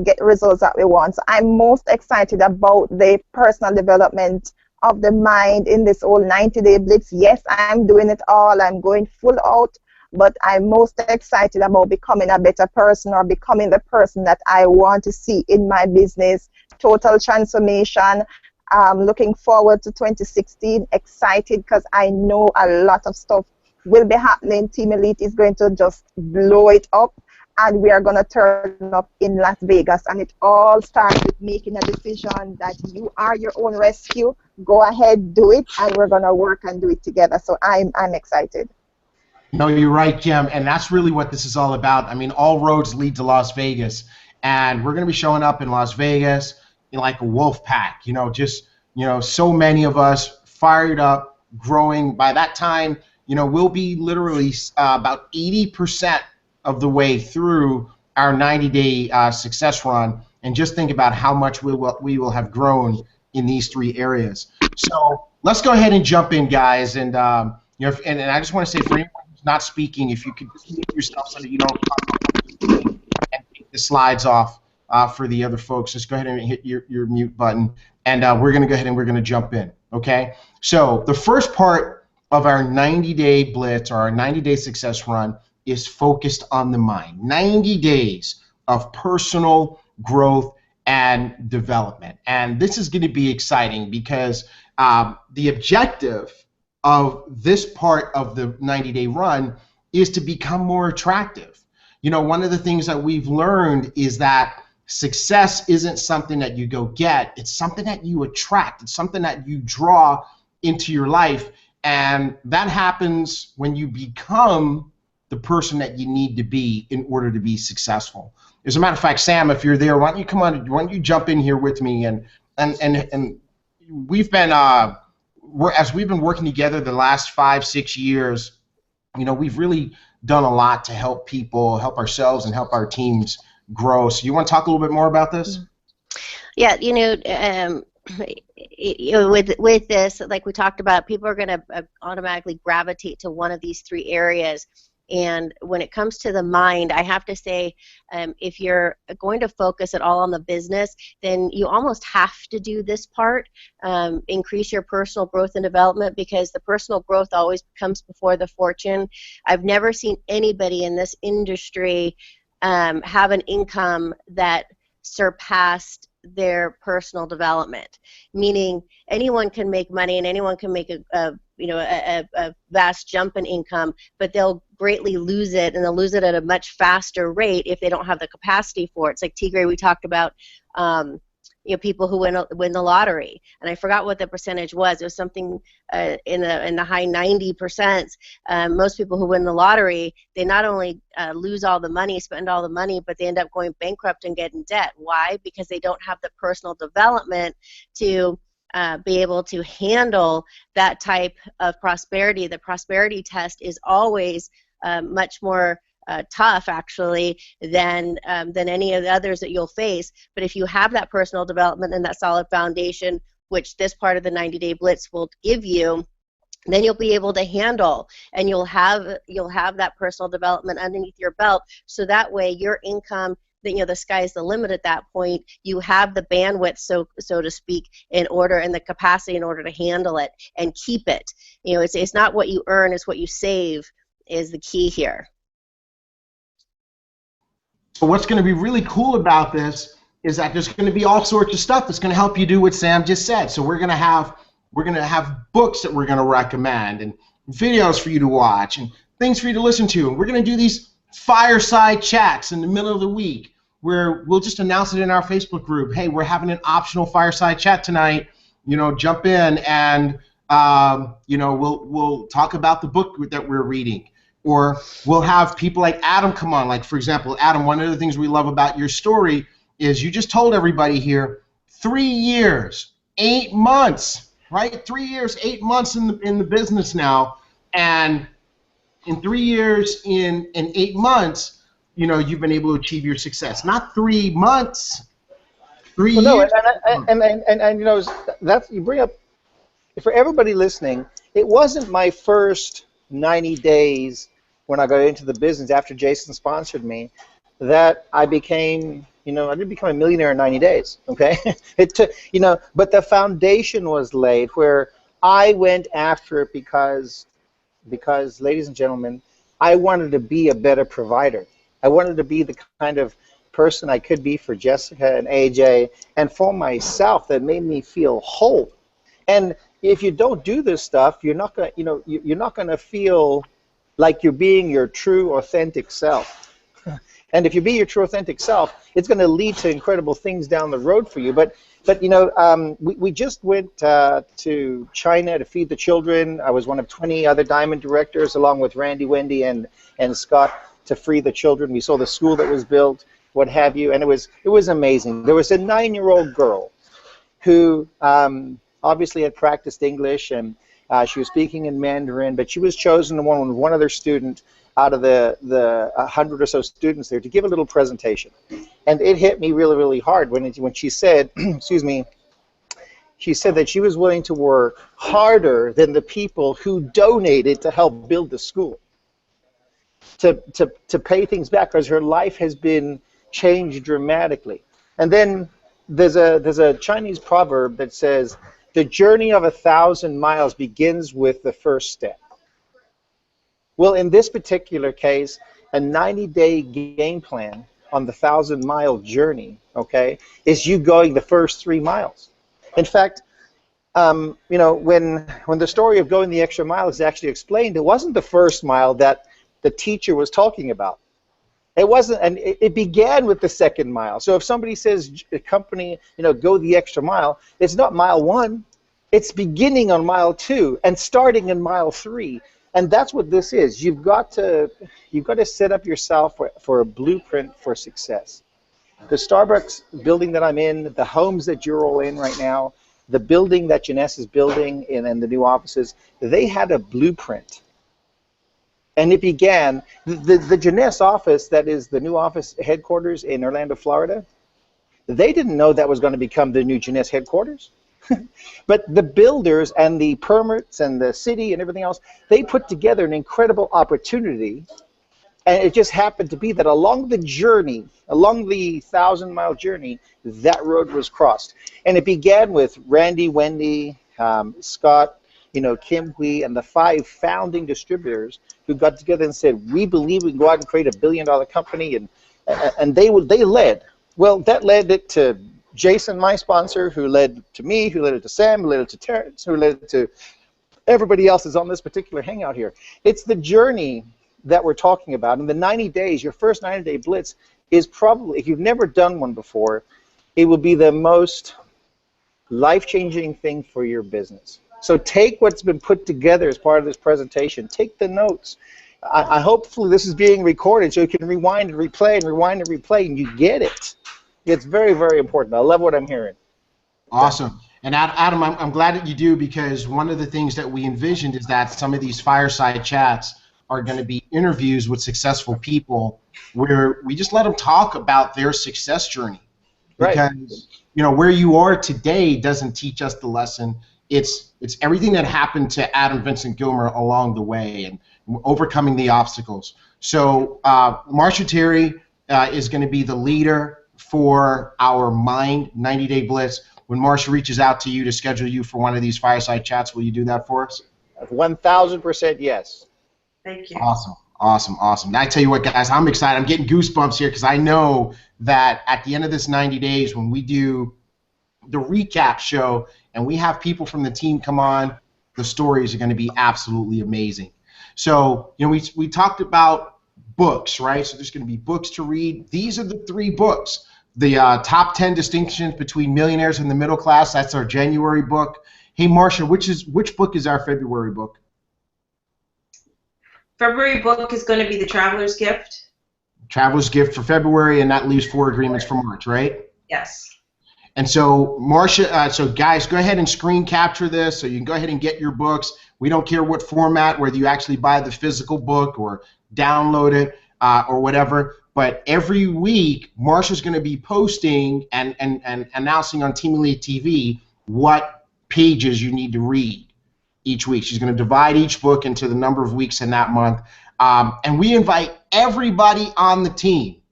get results that we want. So I'm most excited about the personal development of the mind in this whole 90-day blitz. Yes, I'm doing it all. I'm going full out. But I'm most excited about becoming a better person, or becoming the person that I want to see in my business. Total transformation. Looking forward to 2016. Excited because I know a lot of stuff will be happening. Team Elite is going to just blow it up, and we are going to turn up in Las Vegas. And it all starts with making a decision that you are your own rescue. Go ahead, do it, and we're going to work and do it together. So I'm excited. No, you're right, Kim, and that's really what this is all about. I mean, all roads lead to Las Vegas, and we're going to be showing up in Las Vegas like a wolf pack. You know, just so many of us fired up, growing. By that time, we'll be literally about 80% of the way through our 90-day success run, and just think about how much we will have grown in these 3 areas. So let's go ahead and jump in, guys, and and I just want to say, for anyone who's not speaking, if you could just mute yourself so that you don't and take the slides off for the other folks. Just go ahead and hit your mute button, and we're going to go ahead and we're going to jump in, okay? So the first part of our 90-day blitz, or our 90-day success run, is focused on the mind. 90 days of personal growth and development. And this is going to be exciting because the objective of this part of the 90-day run is to become more attractive. One of the things that we've learned is that success isn't something that you go get. It's something that you attract. It's something that you draw into your life. And that happens when you become the person that you need to be in order to be successful. As a matter of fact, Sam, if you're there, why don't you come on? Why don't you jump in here with me? And we've been as we've been working together the last 5-6 years, we've really done a lot to help people, help ourselves, and help our teams grow. So you want to talk a little bit more about this? Yeah, with this, like we talked about, people are going to automatically gravitate to one of these 3 areas. And when it comes to the mind, I have to say, if you're going to focus at all on the business, then you almost have to do this part, increase your personal growth and development, because the personal growth always comes before the fortune. I've never seen anybody in this industry have an income that surpassed their personal development, meaning anyone can make money and anyone can make a vast jump in income, but they'll greatly lose it, and they'll lose it at a much faster rate if they don't have the capacity for it. It's like T.Gray, we talked about people who win the lottery. And I forgot what the percentage was. It was something in the high 90%. Most people who win the lottery, they not only lose all the money, spend all the money, but they end up going bankrupt and get in debt. Why? Because they don't have the personal development to be able to handle that type of prosperity. The prosperity test is always much more tough, actually, than any of the others that you'll face. But if you have that personal development and that solid foundation, which this part of the 90-day blitz will give you, then you'll be able to handle, and you'll have that personal development underneath your belt, so that way your income, the sky's the limit at that point. You have the bandwidth, so to speak, and the capacity in order to handle it and keep it. It's not what you earn, it's what you save is the key here. So what's going to be really cool about this is that there's going to be all sorts of stuff that's going to help you do what Sam just said. So we're going to have books that we're going to recommend, and videos for you to watch, and things for you to listen to. And we're going to do these fireside chats in the middle of the week where we'll just announce it in our Facebook group. Hey, we're having an optional fireside chat tonight. Jump in, and we'll talk about the book that we're reading. Or we'll have people like Adam come on. Like, for example, Adam, one of the things we love about your story is you just told everybody here 3 years, 8 months, right? 3 years, 8 months in the business now, and in 3 years, in 8 months, you've been able to achieve your success. Not 3 months, 3 years. No, and that's, you bring up, for everybody listening, it wasn't my first 90 days when I got into the business after Jason sponsored me that I became, I didn't become a millionaire in 90 days, okay? It took, but the foundation was laid where I went after it because, ladies and gentlemen, I wanted to be a better provider. I wanted to be the kind of person I could be for Jessica and AJ, and for myself, that made me feel whole. And if you don't do this stuff, you're not gonna, you're not gonna feel like you're being your true, authentic self. And if you be your true, authentic self, it's going to lead to incredible things down the road for you. But we just went to China to feed the children. I was one of 20 other Diamond directors, along with Randy, Wendy, and Scott, to free the children. We saw the school that was built, what have you, and it was amazing. There was a 9-year-old girl who obviously had practiced English, and she was speaking in Mandarin, but she was chosen one other student out of the 100 or so students there to give a little presentation. And it hit me really, really hard when she said, excuse me, she said that she was willing to work harder than the people who donated to help build the school, to pay things back, because her life has been changed dramatically. And then there's a Chinese proverb that says, the journey of 1,000 miles begins with the first step. Well, in this particular case, a 90-day game plan on the 1,000-mile journey, okay, is you going the first 3 miles. In fact, when the story of going the extra mile is actually explained, it wasn't the first mile that the teacher was talking about. It wasn't, and it began with the second mile. So if somebody says, a company, go the extra mile, it's not mile 1. It's beginning on mile 2 and starting in mile 3. And that's what this is. You've got to set up yourself for a blueprint for success. The Starbucks building that I'm in, the homes that you're all in right now, the building that Janess is building and the new offices, they had a blueprint. And it began, the Janess office, that is the new office headquarters in Orlando, Florida, they didn't know that was going to become the new Janess headquarters. But the builders and the permits and the city and everything else, they put together an incredible opportunity. And it just happened to be that along the journey, along the 1,000-mile journey, that road was crossed. And it began with Randy, Wendy, Scott, Kim Hui, and the 5 founding distributors who got together and said, we believe we can go out and create a billion-dollar company, and they led. Well, that led it to Jason, my sponsor, who led to me, who led it to Sam, who led it to Terrence, who led it to everybody else is on this particular hangout here. It's the journey that we're talking about. In the 90 days, your first 90-day blitz is probably, if you've never done one before, it will be the most life-changing thing for your business. So take what's been put together as part of this presentation. Take the notes. I hopefully this is being recorded so you can rewind and replay and rewind and replay, and you get it. It's very, very important. I love what I'm hearing. Awesome. And Adam, I'm glad that you do, because one of the things that we envisioned is that some of these fireside chats are going to be interviews with successful people where we just let them talk about their success journey. Because where you are today doesn't teach us the lesson. It's everything that happened to Adam, Vincent, Gilmer along the way and overcoming the obstacles. So Marsha Terry is going to be the leader for our Mind 90-Day Blitz. When Marsha reaches out to you to schedule you for one of these fireside chats, will you do that for us? 1,000% yes. Thank you. Awesome, awesome, awesome. I tell you what, guys, I'm excited. I'm getting goosebumps here because I know that at the end of this 90 days, when we do the recap show and we have people from the team come on, the stories are going to be absolutely amazing. So, we talked about books, right? So there's going to be books to read. These are the 3 books. The top 10 distinctions between millionaires and the middle class. That's our January book. Hey, Marsha, which book is our February book? February book is going to be The Traveler's Gift. Traveler's Gift for February, and that leaves 4 agreements for March, right? Yes. And so, Marsha, so guys, go ahead and screen capture this so you can go ahead and get your books. We don't care what format, whether you actually buy the physical book or download it or whatever. But every week, Marsha's going to be posting and announcing on Team Elite TV what pages you need to read each week. She's going to divide each book into the number of weeks in that month. And we invite everybody on the team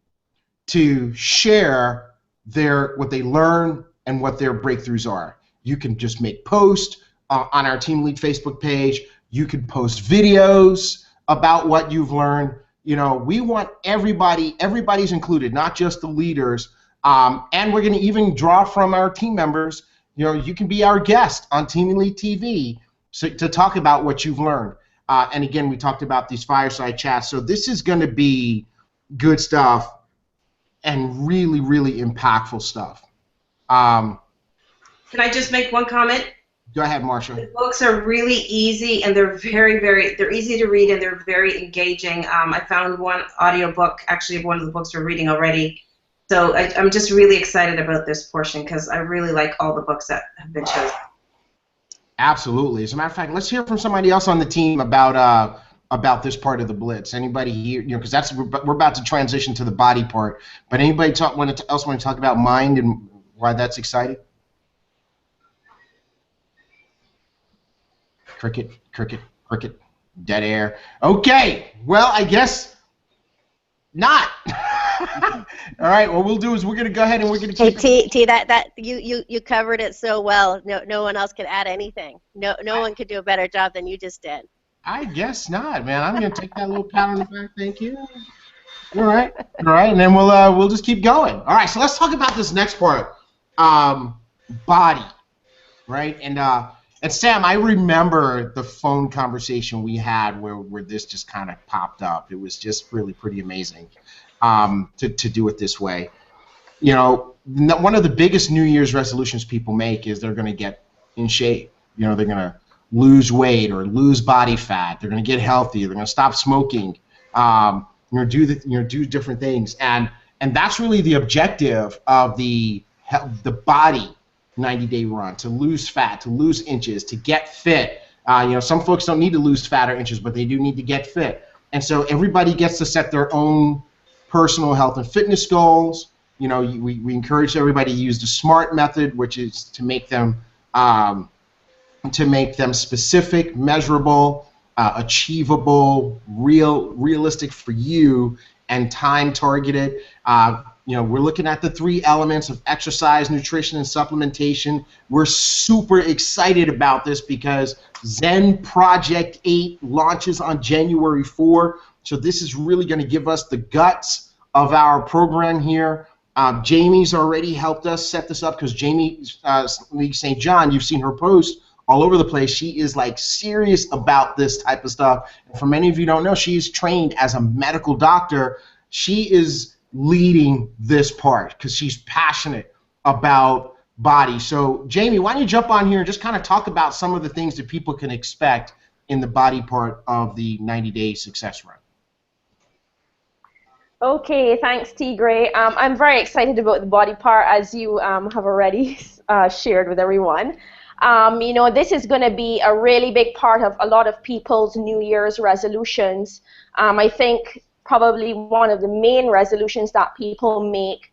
to share what they learn and what their breakthroughs are. You can just make posts on our Team Elite Facebook page. You can post videos about what you've learned. We want everybody's included, not just the leaders. And we're going to even draw from our team members. You can be our guest on Team Elite TV to talk about what you've learned. And again, we talked about these fireside chats. So this is going to be good stuff and really, really impactful stuff. Can I just make one comment? Go ahead, Marsha. The books are really easy, and they're they're easy to read, and they're very engaging. I found one audiobook, actually one of the books we're reading already. So I'm just really excited about this portion because I really like all the books that have been chosen. Absolutely. As a matter of fact, let's hear from somebody else on the team about this part of the Blitz. Anybody here, because we're about to transition to the body part. But anybody else want to talk about Mind and why that's exciting? Cricket, cricket, cricket, dead air. Okay, well, I guess not. All right, what we'll do is we're going to go ahead and we're going to keep T, that you covered it so well. No one else could add anything. No one could do a better job than you just did. I guess not, man. I'm going to take that little pat on the back. Thank you. All right, and then we'll just keep going. All right, so let's talk about this next part, body, right? And Sam, I remember the phone conversation we had where this just kind of popped up. It was just really pretty amazing to do it this way. One of the biggest New Year's resolutions people make is they're going to get in shape. They're going to lose weight or lose body fat. They're going to get healthy. They're going to stop smoking. Do different things. And that's really the objective of the body 90-day run, to lose fat, to lose inches, to get fit. Some folks don't need to lose fat or inches, but they do need to get fit. And so everybody gets to set their own personal health and fitness goals. We encourage everybody to use the SMART method, which is to make them specific, measurable, achievable, realistic for you, and time targeted. We're looking at the 3 elements of exercise, nutrition, and supplementation. We're super excited about this because Zen Project 8 launches on January 4. So this is really going to give us the guts of our program here. Jamie's already helped us set this up because Jamie St. John, you've seen her post all over the place. She is like serious about this type of stuff. And for many of you who don't know, she's trained as a medical doctor. She is leading this part because she's passionate about body. So, Jamie, why don't you jump on here and just kind of talk about some of the things that people can expect in the body part of the 90-day success run. Okay, thanks, T.Gray. I'm very excited about the body part, as you have already shared with everyone. You know, this is going to be a really big part of a lot of people's New Year's resolutions. I think probably one of the main resolutions that people make.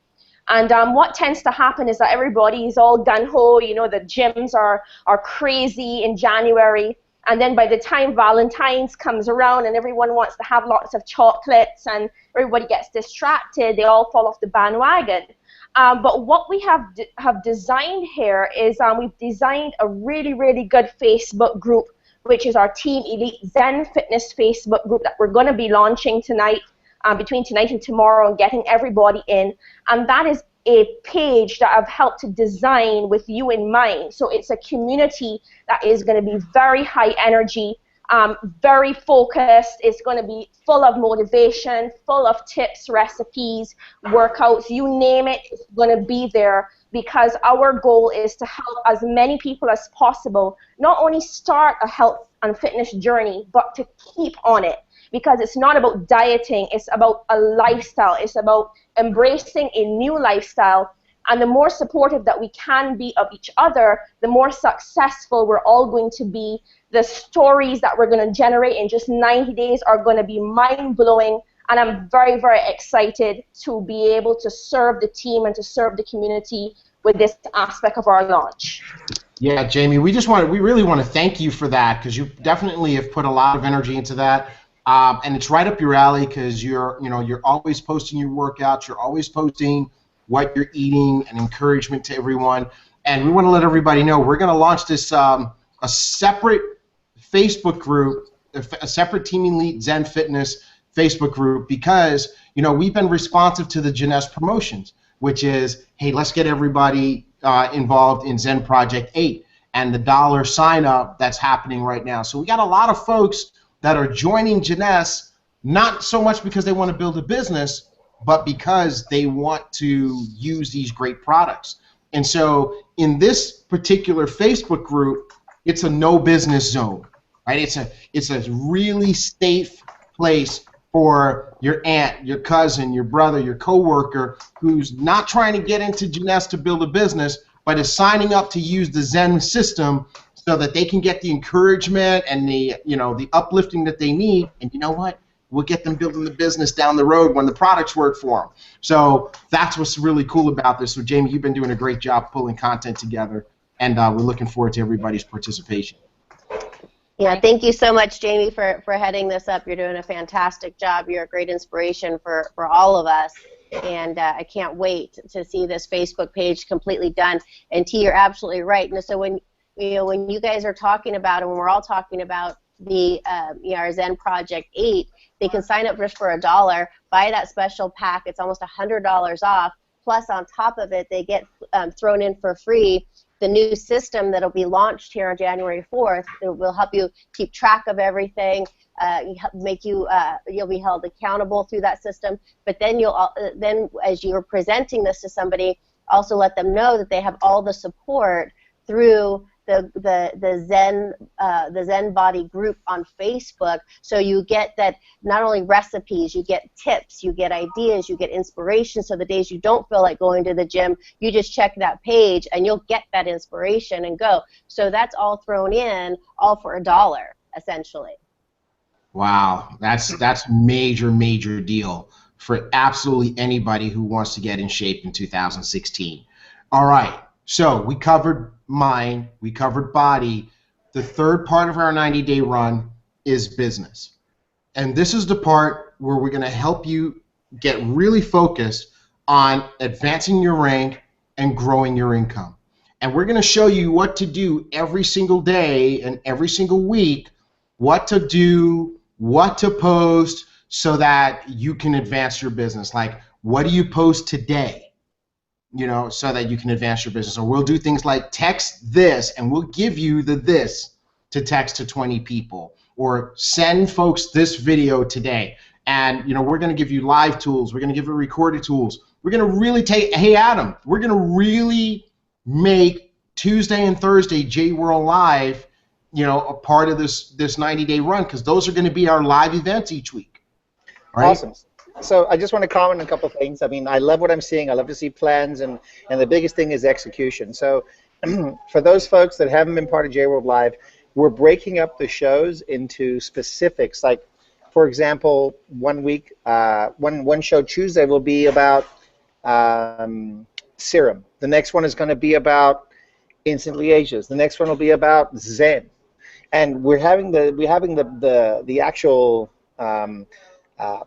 And what tends to happen is that everybody is all gung-ho, you know, the gyms are crazy in January. And then by the time Valentine's comes around and everyone wants to have lots of chocolates and everybody gets distracted, they all fall off the bandwagon. But what we have designed here is we've designed a really, really good Facebook group, which is our Team Elite Zen Fitness Facebook group that we're going to be launching tonight, between tonight and tomorrow, and getting everybody in. And that is a page that I've helped to design with you in mind. So it's a community that is going to be very high energy, very focused. It's going to be full of motivation, full of tips, recipes, workouts, you name it, it's going to be there, because our goal is to help as many people as possible not only start a health and fitness journey, but to keep on it. Because it's not about dieting, it's about a lifestyle. It's about embracing a new lifestyle. And the more supportive that we can be of each other, the more successful we're all going to be. The stories that we're going to generate in just 90 days are going to be mind-blowing. And I'm very, very excited to be able to serve the team and to serve the community with this aspect of our launch. Yeah, Jamie, we really want to thank you for that, because you definitely have put a lot of energy into that. And it's right up your alley, because you're always posting your workouts, you're always posting what you're eating and encouragement to everyone. And we want to let everybody know we're going to launch this a separate Facebook group, a separate Team Elite Zen Fitness Facebook group, because we've been responsive to the Jeunesse promotions, which is, hey, let's get everybody involved in Zen Project 8 and the $1 sign up that's happening right now. So we got a lot of folks that are joining Jeunesse, not so much because they want to build a business, but because they want to use these great products. And so in this particular Facebook group, it's a no business zone, right? It's a really safe place for your aunt, your cousin, your brother, your coworker who's not trying to get into Jeunesse to build a business, but is signing up to use the Zen system so that they can get the encouragement and the uplifting that they need. And you know what? We'll get them building the business down the road when the products work for them. So that's what's really cool about this. So Jamie, you've been doing a great job pulling content together, and we're looking forward to everybody's participation. Yeah, thank you so much, Jamie, for heading this up. You're doing a fantastic job. You're a great inspiration for all of us. And I can't wait to see this Facebook page completely done. And T, you're absolutely right. And so when you guys are talking about, and when we're all talking about the our Zen Project 8, they can sign up just for $1, buy that special pack. It's almost $100 off. Plus, on top of it, they get thrown in for free the new system that'll be launched here on January 4th. It will help you keep track of everything, you'll be held accountable through that system. But then then as you're presenting this to somebody, also let them know that they have all the support through the Zen Body group on Facebook. So you get that, not only recipes, you get tips, you get ideas, you get inspiration. So the days you don't feel like going to the gym, you just check that page and you'll get that inspiration and go. So that's all thrown in, all for $1 essentially. Wow, that's major deal for absolutely anybody who wants to get in shape in 2016. All right. So we covered mind, we covered body. The third part of our 90-day run is business. And this is the part where we're going to help you get really focused on advancing your rank and growing your income. And we're going to show you what to do every single day and every single week, what to do, what to post so that you can advance your business. Like, what do you post today? So that you can advance your business. Or we'll do things like text this, and we'll give you this to text to 20 people. Or send folks this video today. And we're going to give you live tools. We're going to give you recorded tools. We're going to really hey Adam, we're going to really make Tuesday and Thursday J-World Live, a part of this 90-day run, because those are going to be our live events each week. Right? Awesome. So I just want to comment on a couple of things. I mean, I love what I'm seeing. I love to see plans, and the biggest thing is execution. So for those folks that haven't been part of J-World Live, we're breaking up the shows into specifics. Like, for example, one week, one show Tuesday will be about serum. The next one is going to be about instant liages. The next one will be about Zen. And we're having the actual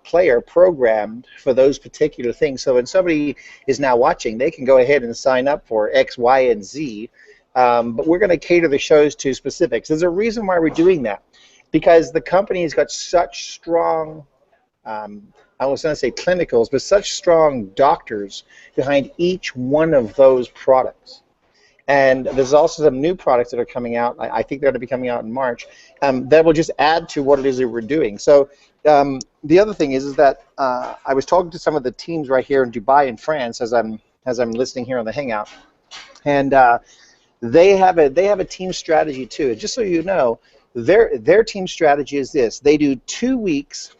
player programmed for those particular things. So when somebody is now watching, they can go ahead and sign up for X, Y, and Z. But we're going to cater the shows to specifics. There's a reason why we're doing that, because the company has got such strong, I was going to say clinicals, but such strong doctors behind each one of those products. And there's also some new products that are coming out. I think they're going to be coming out in March that will just add to what it is that we're doing. So the other thing is that I was talking to some of the teams right here in Dubai and France as I'm listening here on the Hangout, and they have a team strategy too. And just so you know, their team strategy is this: they do 2 weeks.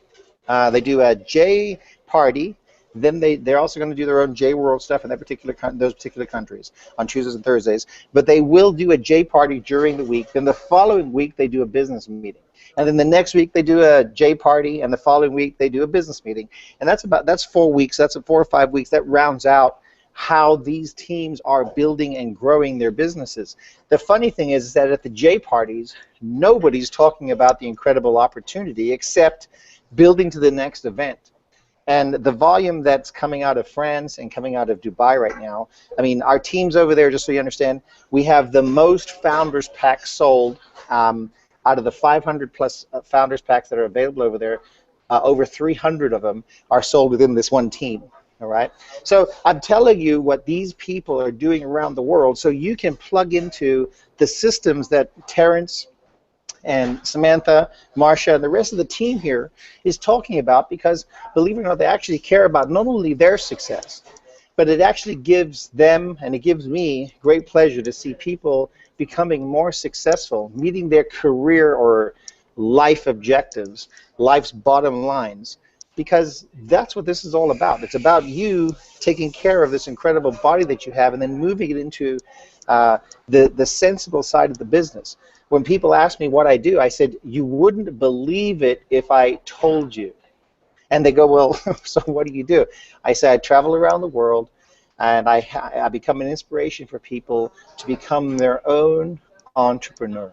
They do a J party. Then they're also going to do their own J World stuff in those particular countries on Tuesdays and Thursdays. But they will do a J party during the week. Then the following week they do a business meeting, and then the next week they do a J party, and the following week they do a business meeting. And that's 4 weeks. That's 4 or 5 weeks. That rounds out how these teams are building and growing their businesses. The funny thing is that at the J parties, nobody's talking about the incredible opportunity except building to the next event. And the volume that's coming out of France and coming out of Dubai right now, I mean, our teams over there, just so you understand, we have the most Founders Packs sold out of the 500 plus Founders Packs that are available over there. Over 300 of them are sold within this one team. All right. So I'm telling you what these people are doing around the world, so you can plug into the systems that Terrence and Samantha, Marcia, and the rest of the team here is talking about, because, believe it or not, they actually care about not only their success, but it actually gives them, and it gives me, great pleasure to see people becoming more successful, meeting their career or life objectives, life's bottom lines, because that's what this is all about. It's about you taking care of this incredible body that you have and then moving it into the sensible side of the business. When people ask me what I do, I said, you wouldn't believe it if I told you. And they go, well, so what do you do? I say, I travel around the world, and I become an inspiration for people to become their own entrepreneur.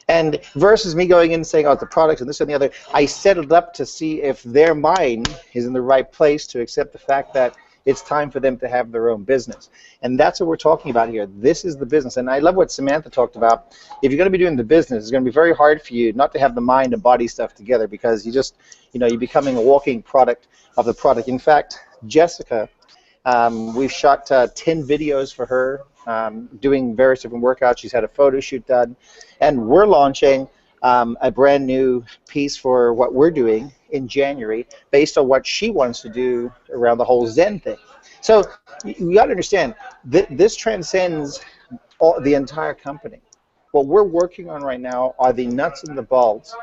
And versus me going in and saying, oh, it's the product and this and the other, I set it up to see if their mind is in the right place to accept the fact that it's time for them to have their own business. And that's what we're talking about here. This is the business. And I love what Samantha talked about. If you're going to be doing the business, it's going to be very hard for you not to have the mind and body stuff together, because you just, you're becoming a walking product of the product. In fact, Jessica, we've shot 10 videos for her, doing various different workouts. She's had a photo shoot done. And we're launching a brand new piece for what we're doing in January based on what she wants to do around the whole Zen thing. So you got to understand, this transcends the entire company. What we're working on right now are the nuts and the bolts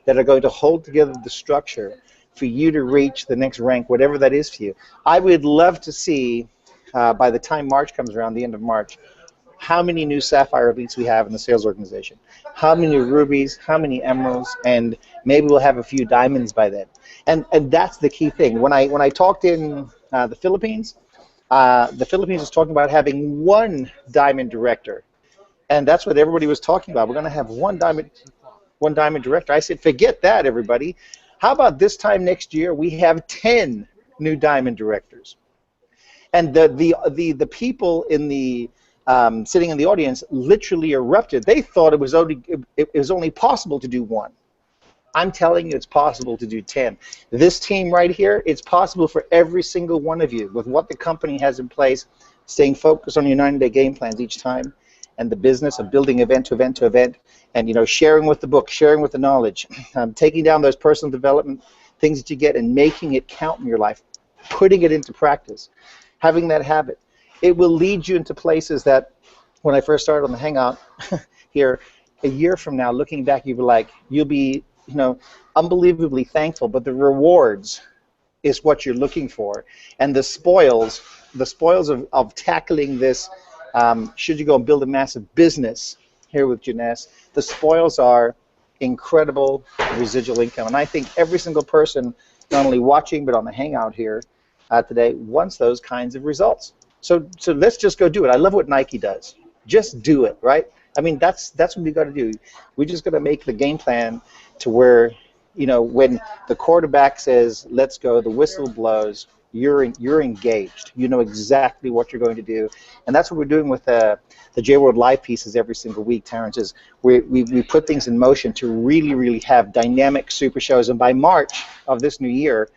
that are going to hold together the structure for you to reach the next rank, whatever that is for you. I would love to see, by the time March comes around, the end of March, how many new Sapphire elites we have in the sales organization, how many rubies, how many emeralds, and maybe we'll have a few diamonds by then. And that's the key thing. When I talked in the Philippines was talking about having one diamond director, and that's what everybody was talking about. We're going to have one diamond director. I said, forget that, everybody. How about this time next year we have 10 new diamond directors? And the people in the sitting in the audience literally erupted. They thought it was only possible to do one. I'm telling you, it's possible to do 10. This team right here, it's possible for every single one of you with what the company has in place, staying focused on your 90-day game plans each time, and the business of building event to event to event, and sharing with the book, sharing with the knowledge, taking down those personal development things that you get, and making it count in your life, putting it into practice, having that habit. It will lead you into places that when I first started on the Hangout here, a year from now, looking back, you'll be, unbelievably thankful. But the rewards is what you're looking for, and the spoils of tackling this. Should you go and build a massive business here with Janess, the spoils are incredible residual income. And I think every single person, not only watching but on the Hangout here today, wants those kinds of results. So let's just go do it. I love what Nike does. Just do it, right? I mean, that's what we got to do. We just got to make the game plan to where, when the quarterback says, let's go, the whistle blows, you're engaged. You know exactly what you're going to do. And that's what we're doing with the J-World Live pieces every single week, Terrence, is we put things in motion to really, really have dynamic super shows. And by March of this new year,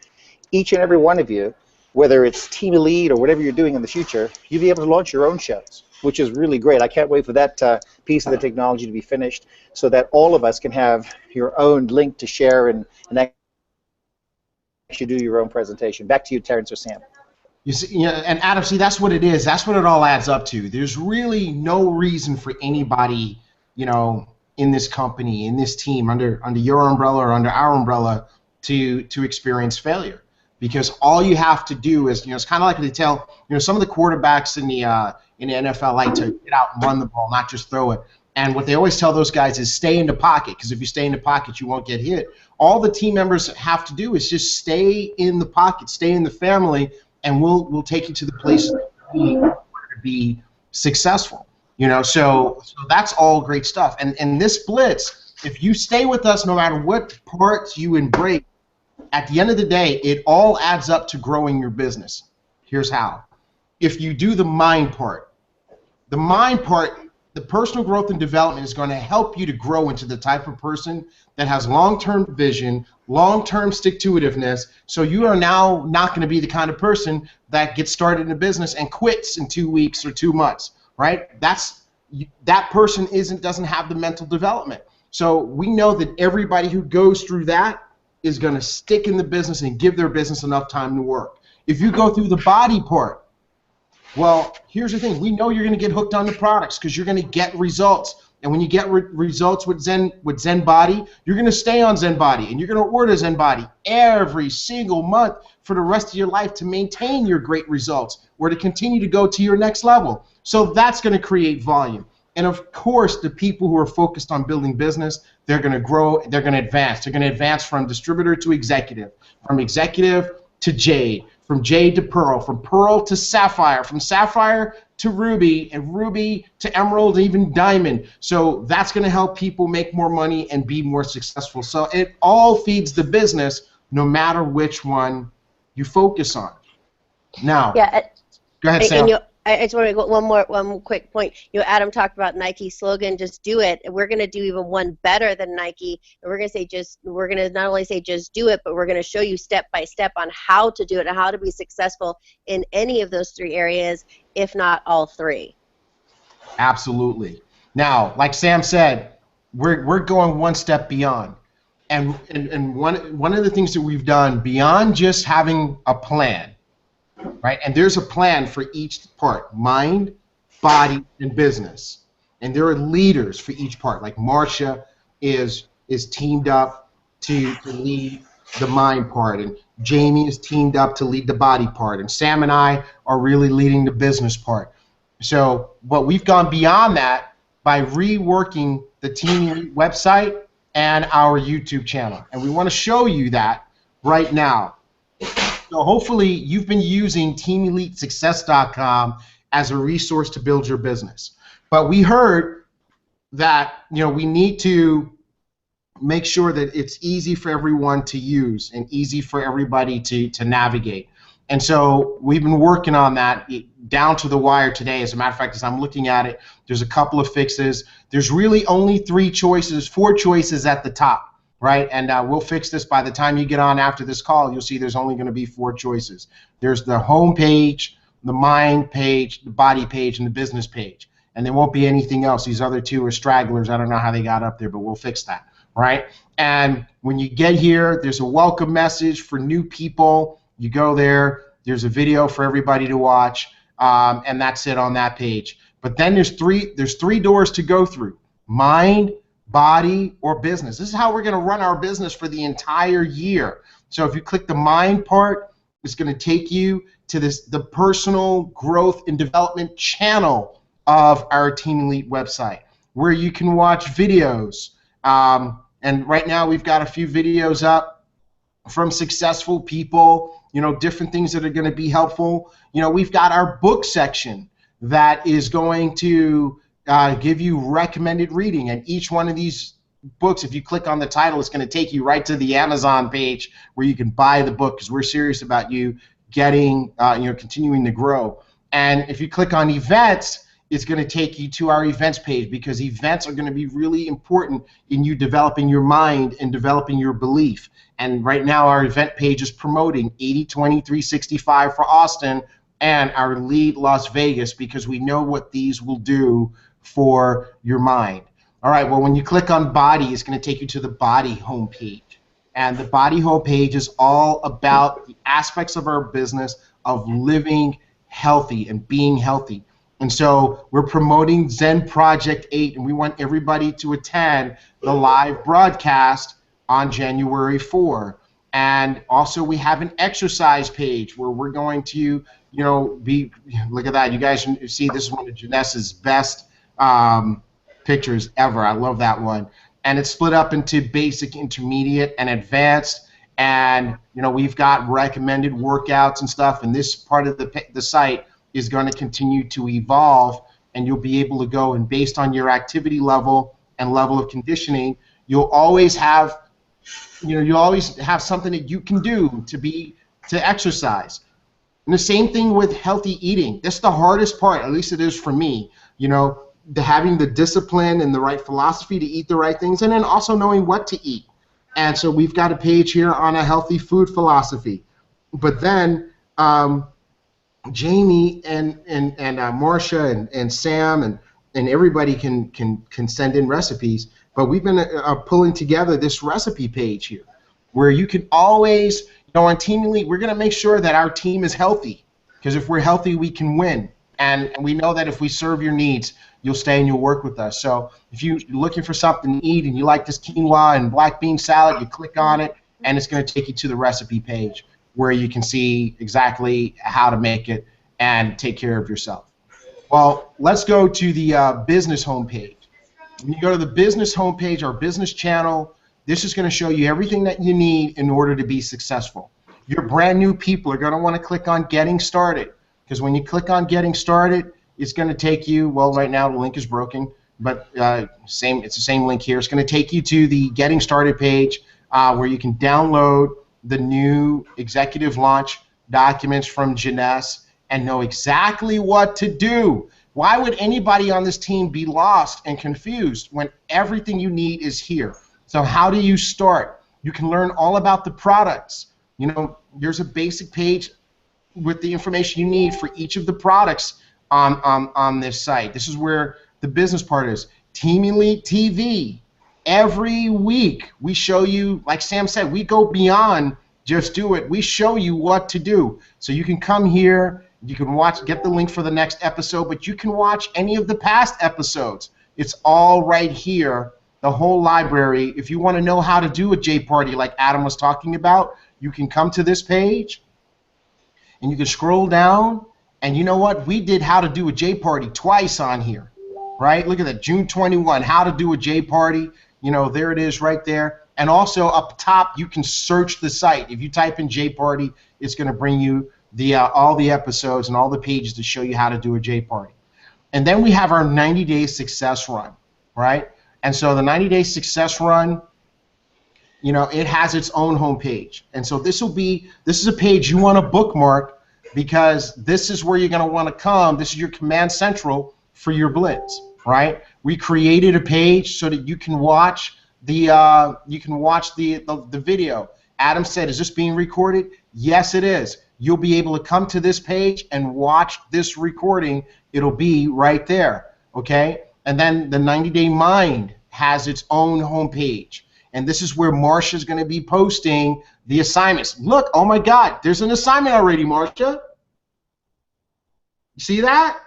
each and every one of you, whether it's Team Elite or whatever you're doing in the future, you'll be able to launch your own shows, which is really great. I can't wait for that piece of the technology to be finished so that all of us can have your own link to share and actually do your own presentation. Back to you, Terrence or Sam. You see, and Adam, see, that's what it is. That's what it all adds up to. There's really no reason for anybody, in this company, in this team, under your umbrella or under our umbrella, to experience failure. Because all you have to do is, it's kind of like they tell, some of the quarterbacks in the NFL like to get out and run the ball, not just throw it. And what they always tell those guys is stay in the pocket, because if you stay in the pocket, you won't get hit. All the team members have to do is just stay in the pocket, stay in the family, and we'll take you to the places to be successful. So that's all great stuff. And this blitz, if you stay with us, no matter what parts you embrace, at the end of the day, it all adds up to growing your business. Here's how. If you do the mind part, the personal growth and development is going to help you to grow into the type of person that has long-term vision, long-term stick-to-itiveness, so you are now not going to be the kind of person that gets started in a business and quits in 2 weeks or 2 months, right? That person doesn't have the mental development. So we know that everybody who goes through that is going to stick in the business and give their business enough time to work. If you go through the body part, well, here's the thing. We know you're going to get hooked on the products because you're going to get results. And when you get results with Zen Body, you're going to stay on Zen Body, and you're going to order Zen Body every single month for the rest of your life to maintain your great results or to continue to go to your next level. So that's going to create volume. And of course, the people who are focused on building business, they're going to grow, they're going to advance. They're going to advance from distributor to executive, from executive to Jade, from Jade to Pearl, from Pearl to Sapphire, from Sapphire to Ruby, and Ruby to Emerald, and even Diamond. So that's going to help people make more money and be more successful. So it all feeds the business, no matter which one you focus on. Now, go ahead, Sam. I just want to go one quick point. Adam talked about Nike's slogan, "Just do it." And we're going to do even one better than Nike. And we're going to say we're going to not only say just do it, but we're going to show you step by step on how to do it and how to be successful in any of those 3 areas, if not all 3. Absolutely. Now, like Sam said, we're going one step beyond. And one of the things that we've done beyond just having a plan, right? And there's a plan for each part, mind, body, and business. And there are leaders for each part. Like Marcia is teamed up to lead the mind part, and Jamie is teamed up to lead the body part, and Sam and I are really leading the business part. So, but we've gone beyond that by reworking the Team Elite website and our YouTube channel. And we want to show you that right now. So hopefully you've been using TeamEliteSuccess.com as a resource to build your business. But we heard that we need to make sure that it's easy for everyone to use and easy for everybody to navigate. And so we've been working on that down to the wire today. As a matter of fact, as I'm looking at it, there's a couple of fixes. There's really only 4 choices at the top. Right, and we'll fix this by the time you get on after this call. You'll see there's only going to be 4 choices. There's the home page, the mind page, the body page, and the business page. And there won't be anything else. These other 2 are stragglers. I don't know how they got up there, but we'll fix that. right? And when you get here, there's a welcome message for new people. You go there, there's a video for everybody to watch, and that's it on that page. But then there's three doors to go through: mind, body, or business. This is how we're going to run our business for the entire year. So if you click the mind part, it's going to take you to the personal growth and development channel of our Team Elite website, where you can watch videos. And right now we've got a few videos up from successful people, different things that are going to be helpful. We've got our book section that is going to give you recommended reading. And each one of these books, if you click on the title, it's going to take you right to the Amazon page where you can buy the book, because we're serious about you getting, continuing to grow. And if you click on events, it's going to take you to our events page, because events are going to be really important in you developing your mind and developing your belief. And right now our event page is promoting 80/20/365 for Austin and our lead Las Vegas, because we know what these will do for your mind. All right, well, when you click on body, it's going to take you to the body homepage. And the body homepage is all about the aspects of our business of living healthy and being healthy. And so we're promoting Zen Project 8, and we want everybody to attend the live broadcast on January 4. And also we have an exercise page where we're going to, look at that. You guys see, this is one of Janessa's best pictures ever. I love that one. And it's split up into basic, intermediate, and advanced. And, we've got recommended workouts and stuff. And this part of the site is going to continue to evolve, and you'll be able to go, and based on your activity level and level of conditioning, you'll always have something that you can do to exercise. And the same thing with healthy eating. That's the hardest part, at least it is for me, having the discipline and the right philosophy to eat the right things, and then also knowing what to eat. And so we've got a page here on a healthy food philosophy. But then Jamie and Marcia and Sam and everybody can send in recipes, but we've been pulling together this recipe page here, where you can always, on Team Elite, we're going to make sure that our team is healthy, because if we're healthy, we can win. And we know that if we serve your needs, you'll stay and you'll work with us. So if you're looking for something to eat and you like this quinoa and black bean salad, you click on it, and it's going to take you to the recipe page, where you can see exactly how to make it and take care of yourself. Well, let's go to the business homepage. When you go to the business homepage, our business channel, this is going to show you everything that you need in order to be successful. Your brand new people are going to want to click on Getting Started, because when you click on Getting Started, it's going to take you, well, right now the link is broken, but it's the same link here. It's going to take you to the Getting Started page, where you can download the new executive launch documents from Janess and know exactly what to do. Why would anybody on this team be lost and confused when everything you need is here? So how do you start? You can learn all about the products. There's a basic page with the information you need for each of the products on this site. This is where the business part is. Team Elite TV. Every week we show you, like Sam said, we go beyond just do it. We show you what to do. So you can come here, you can get the link for the next episode, but you can watch any of the past episodes. It's all right here, the whole library. If you want to know how to do a J party like Adam was talking about, you can come to this page and you can scroll down, and you know what? We did how to do a J party twice on here, right? Look at that, June 21, how to do a J party. There it is right there. And also up top, you can search the site. If you type in J party, it's going to bring you all the episodes and all the pages to show you how to do a J party. And then we have our 90-day success run, right? And so the 90-day success run, it has its own homepage. And so this is a page you want to bookmark, because this is where you're going to want to come. This is your command central for your blitz, right? We created a page so that you can watch the video. Adam said, "Is this being recorded?" Yes, it is. You'll be able to come to this page and watch this recording. It'll be right there, okay? And then the 90-Day Mind has its own homepage. and this is where Marcia's going to be posting the assignments. Look, oh my God, there's an assignment already, Marcia. You see that?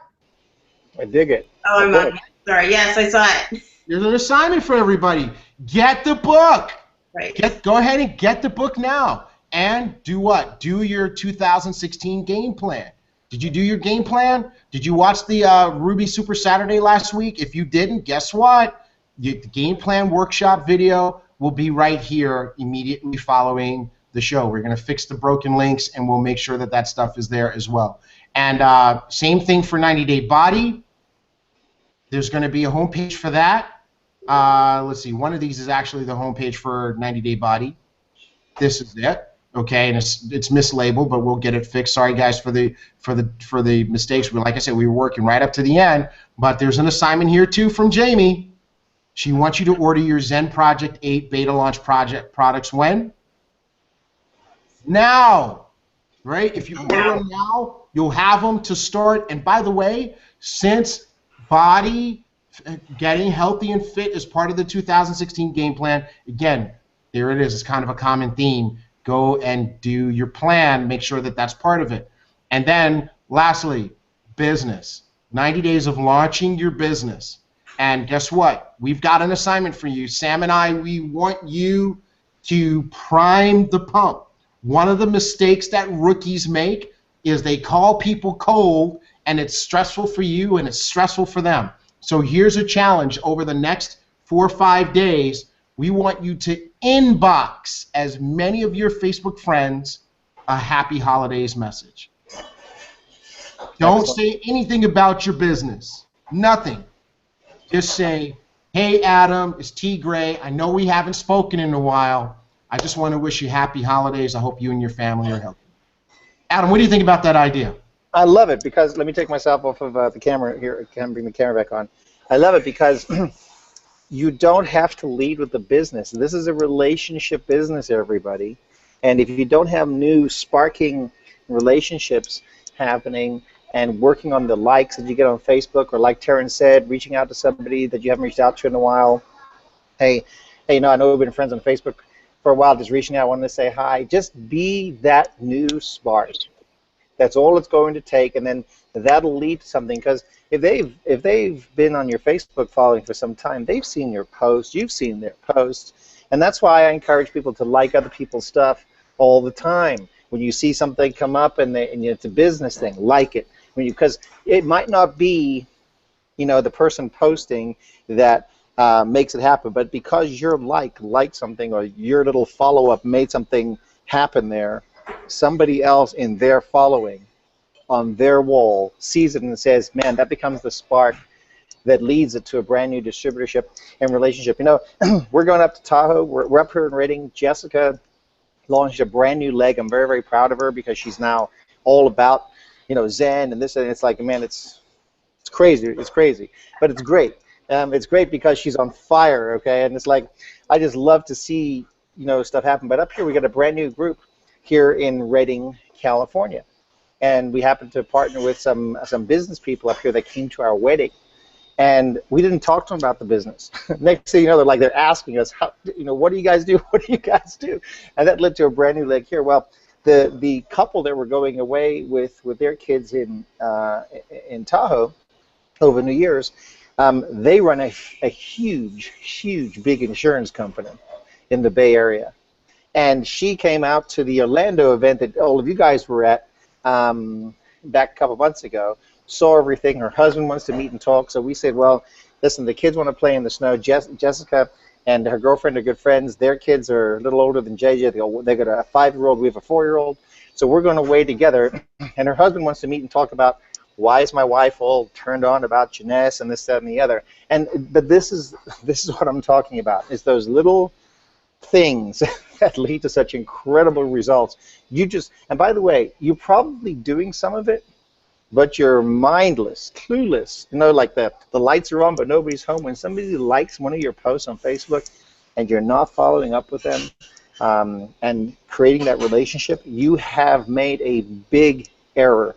I dig it. Oh, I'm not. Sorry. Yes, I saw it. There's an assignment for everybody. Get the book. Right. Go ahead and get the book now. And do what? Do your 2016 game plan. Did you do your game plan? Did you watch the Ruby Super Saturday last week? If you didn't, guess what? The game plan workshop video will be right here immediately following the show. We're going to fix the broken links, and we'll make sure that that stuff is there as well. And same thing for 90-Day Body. There's going to be a homepage for that. Let's see. One of these is actually the homepage for 90-Day Body. This is it. Okay, and it's mislabeled, but we'll get it fixed. Sorry, guys, for the mistakes. Like I said, we were working right up to the end. But there's an assignment here too from Jamie. She wants you to order your Zen Project 8 beta launch products when? Now, right? If you order them now, you'll have them to start. And by the way, since body getting healthy and fit is part of the 2016 game plan, again, there it is. It's kind of a common theme. Go and do your plan. Make sure that that's part of it. And then, lastly, business. 90 days of launching your business. And guess what? We've got an assignment for you. Sam and I, we want you to prime the pump. One of the mistakes that rookies make is they call people cold, and it's stressful for you and it's stressful for them. So here's a challenge. Over the next 4 or 5 days, we want you to inbox as many of your Facebook friends a happy holidays message. Don't say anything about your business. Nothing. Just say, hey, Adam, it's T.Gray. I know we haven't spoken in a while. I just want to wish you happy holidays. I hope you and your family are healthy. Adam, what do you think about that idea? I love it because, let me take myself off of the camera here. I can bring the camera back on. I love it because you don't have to lead with the business. This is a relationship business, everybody. And if you don't have new sparking relationships happening and working on the likes that you get on Facebook, or like Terrence said, reaching out to somebody that you haven't reached out to in a while. Hey, you know, I know we've been friends on Facebook for a while, just reaching out, wanting to say hi. Just be that new spark. That's all it's going to take, and then that'll lead to something. Because if they've been on your Facebook following for some time, they've seen your posts, you've seen their posts, and that's why I encourage people to like other people's stuff all the time. When you see something come up and it's a business thing, like it. Because it might not be, you know, the person posting that makes it happen, but because your liked something, or your little follow-up made something happen there, somebody else in their following on their wall sees it and says, man, that becomes the spark that leads it to a brand new distributorship and relationship. You know, we're going up to Tahoe. We're up here in Reading. Jessica launched a brand new leg. I'm very, very proud of her because she's now all about, you know, Zen and this, and it's like, man, it's crazy. It's crazy, but it's great. It's great because she's on fire, okay? And it's like, I just love to see, you know, stuff happen. But up here, we got a brand new group here in Redding, California. And we happened to partner with some business people up here that came to our wedding. And we didn't talk to them about the business. Next thing you know, they're asking us, how, you know, what do you guys do? What do you guys do? And that led to a brand new leg here. Well, the couple that were going away with their kids in Tahoe over New Year's, they run a huge, big insurance company in the Bay Area. And she came out to the Orlando event that all of you guys were at back a couple months ago, saw everything. Her husband wants to meet and talk, so we said, well, listen, the kids want to play in the snow. Jessica and her girlfriend are good friends. Their kids are a little older than JJ. They got a 5-year-old. We have a 4-year-old. So we're going away together. And her husband wants to meet and talk about, why is my wife all turned on about Jeunesse and this, that, and the other. But this is what I'm talking about. It's those little things that lead to such incredible results. And by the way, you're probably doing some of it, but you're mindless, clueless. You know, like the lights are on, but nobody's home. When somebody likes one of your posts on Facebook and you're not following up with them and creating that relationship, you have made a big error.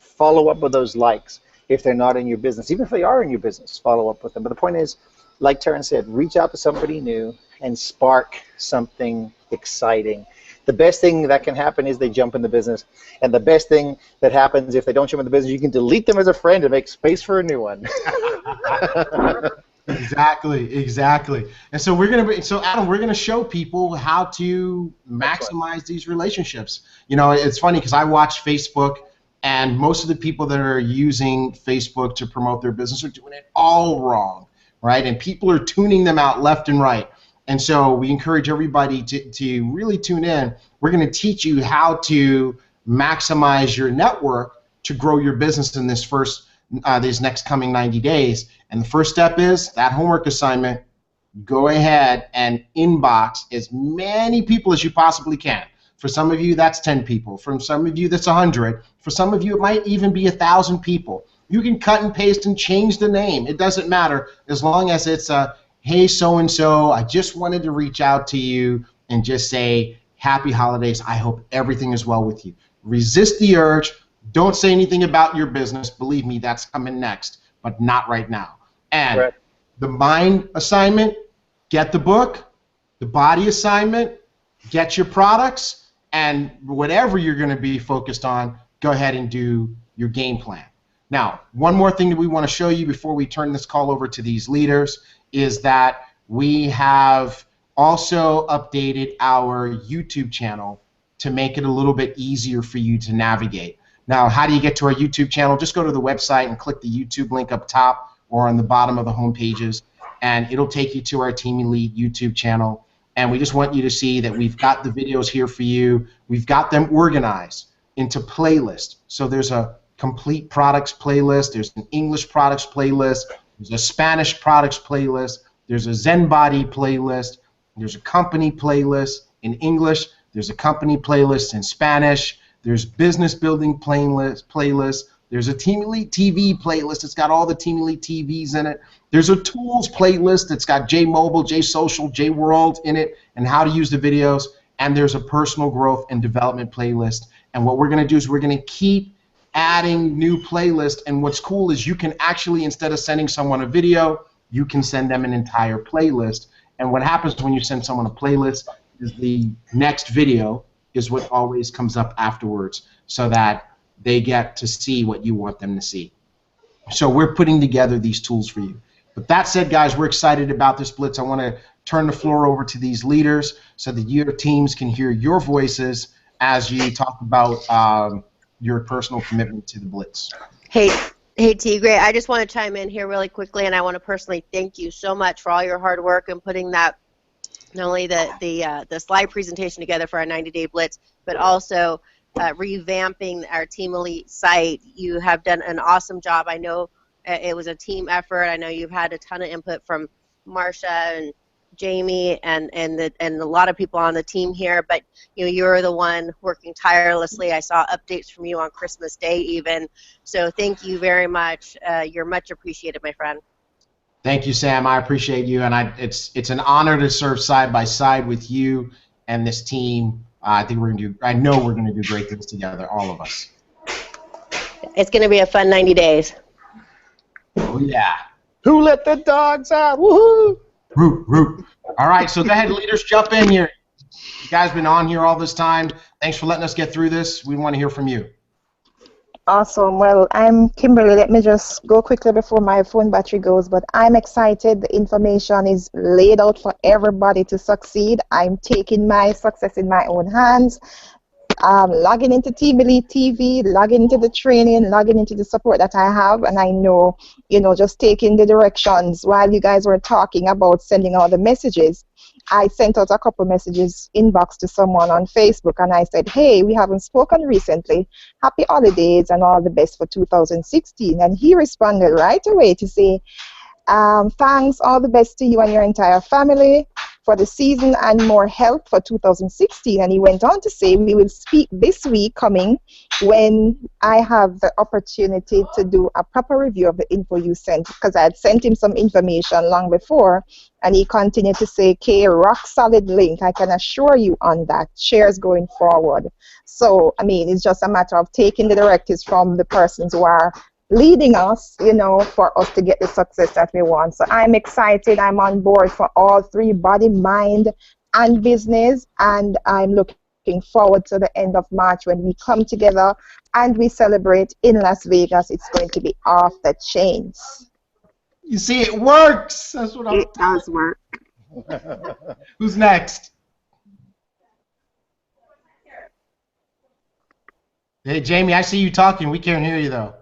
Follow up with those likes if they're not in your business. Even if they are in your business, follow up with them. But the point is, like Terrence said, reach out to somebody new, and spark something exciting. The best thing that can happen is they jump in the business, and the best thing that happens if they don't jump in the business, you can delete them as a friend and make space for a new one. Exactly. And so Adam, we're gonna show people how to maximize these relationships. You know, it's funny because I watch Facebook, and most of the people that are using Facebook to promote their business are doing it all wrong, right? And people are tuning them out left and right. And so we encourage everybody to really tune in. We're going to teach you how to maximize your network to grow your business in these next coming 90 days. And the first step is that homework assignment. Go ahead and inbox as many people as you possibly can. For some of you, that's 10 people. For some of you, that's 100. For some of you, it might even be 1,000 people. You can cut and paste and change the name. It doesn't matter as long as it's hey, so-and-so, I just wanted to reach out to you and just say happy holidays. I hope everything is well with you. Resist the urge. Don't say anything about your business. Believe me, that's coming next, but not right now. And the mind assignment, get the book. The body assignment, get your products. And whatever you're going to be focused on, go ahead and do your game plan. Now, one more thing that we want to show you before we turn this call over to these leaders is that we have also updated our YouTube channel to make it a little bit easier for you to navigate. Now, how do you get to our YouTube channel? Just go to the website and click the YouTube link up top or on the bottom of the home pages, and it'll take you to our Team Elite YouTube channel. And we just want you to see that we've got the videos here for you. We've got them organized into playlists. So there's a complete products playlist. There's an English products playlist. There's a Spanish products playlist. There's a Zen Body playlist. There's a company playlist in English. There's a company playlist in Spanish. There's business building playlist. There's a Team Elite TV playlist. It's got all the Team Elite TVs in it. There's a tools playlist that's got J Mobile, J Social, J World in it and how to use the videos. And there's a personal growth and development playlist. And what we're going to do is we're going to keep adding new playlists, and what's cool is you can actually, instead of sending someone a video, you can send them an entire playlist. And what happens when you send someone a playlist is the next video is what always comes up afterwards, so that they get to see what you want them to see. So we're putting together these tools for you. But that said, guys, we're excited about this blitz. I want to turn the floor over to these leaders so that your teams can hear your voices as you talk about your personal commitment to the blitz. Hey, T.Gray, I just want to chime in here really quickly, and I want to personally thank you so much for all your hard work and putting that, not only the slide presentation together for our 90-day blitz, but also revamping our Team Elite site. You have done an awesome job. I know it was a team effort. I know you've had a ton of input from Marsha and Jamie and a lot of people on the team here, but you're the one working tirelessly. I saw updates from you on Christmas Day even, so thank you very much. You're much appreciated, my friend. Thank you, Sam. I appreciate you, and it's an honor to serve side by side with you and this team. I know we're going to do great things together, all of us. It's going to be a fun 90 days. Oh yeah. Who let the dogs out? Woohoo! Root. All right, so go ahead, leaders, jump in here. You guys been on here all this time. Thanks for letting us get through this. We want to hear from you. Awesome. Well, I'm Kimberly. Let me just go quickly before my phone battery goes, but I'm excited. The information is laid out for everybody to succeed. I'm taking my success in my own hands. Logging into Team Elite TV, logging into the training, logging into the support that I have, and I know, just taking the directions while you guys were talking about sending out the messages. I sent out a couple messages inbox to someone on Facebook, and I said, hey, we haven't spoken recently. Happy holidays and all the best for 2016. And he responded right away to say, thanks, all the best to you and your entire family for the season and more health for 2016. And he went on to say, we will speak this week coming when I have the opportunity to do a proper review of the info you sent, because I had sent him some information long before. And he continued to say, Kay, rock solid link. I can assure you on that. Shares going forward. So, it's just a matter of taking the directives from the persons who are leading us, for us to get the success that we want. So I'm excited. I'm on board for all three: body, mind, and business. And I'm looking forward to the end of March when we come together and we celebrate in Las Vegas. It's going to be off the chains. You see, it works. That's what I'm. It does work. Who's next? Hey, Jamie, I see you talking. We can't hear you, though.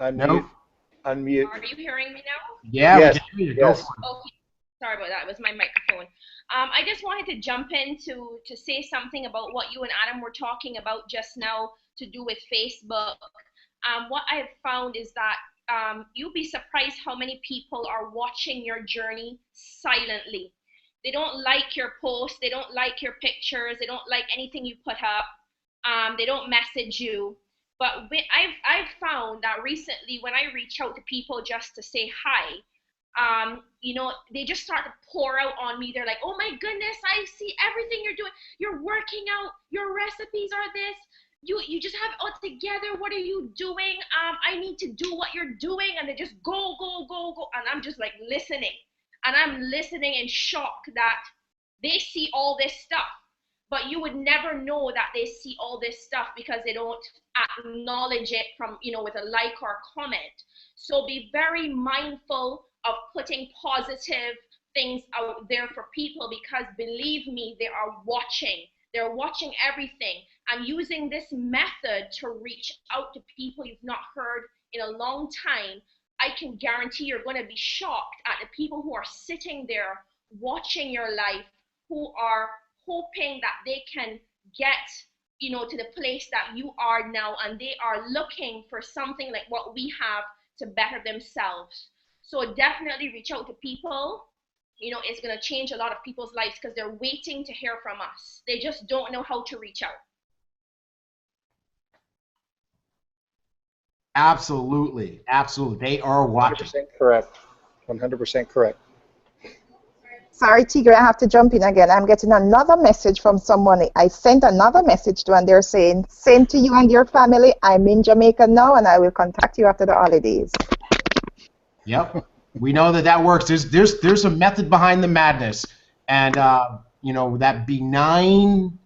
Unmute. Nope. Unmute. Are you hearing me now? Yeah, Yes. we can hear you. Yes. Go for it. Okay. Sorry about that. It was my microphone. I just wanted to jump in to say something about what you and Adam were talking about just now to do with Facebook. What I have found is that you'll be surprised how many people are watching your journey silently. They don't like your posts, they don't like your pictures, they don't like anything you put up, they don't message you. But I've found that recently when I reach out to people just to say hi, they just start to pour out on me. They're like, oh my goodness, I see everything you're doing. You're working out, your recipes are this. You just have it all together. What are you doing? I need to do what you're doing. And they just go. And I'm just like listening. And I'm listening in shock that they see all this stuff. But you would never know that they see all this stuff because they don't acknowledge it from, with a like or a comment. So be very mindful of putting positive things out there for people, because believe me, they are watching. They're watching everything, and using this method to reach out to people you've not heard in a long time, I can guarantee you're going to be shocked at the people who are sitting there watching your life, who are hoping that they can get, to the place that you are now, and they are looking for something like what we have to better themselves. So definitely reach out to people. It's going to change a lot of people's lives because they're waiting to hear from us. They just don't know how to reach out. Absolutely. They are watching. 100% correct. 100% correct. Sorry, T.Gray, I have to jump in again. I'm getting another message from someone I sent another message to, and they're saying, same to you and your family. I'm in Jamaica now, and I will contact you after the holidays. Yep. We know that works. There's a method behind the madness, and that benign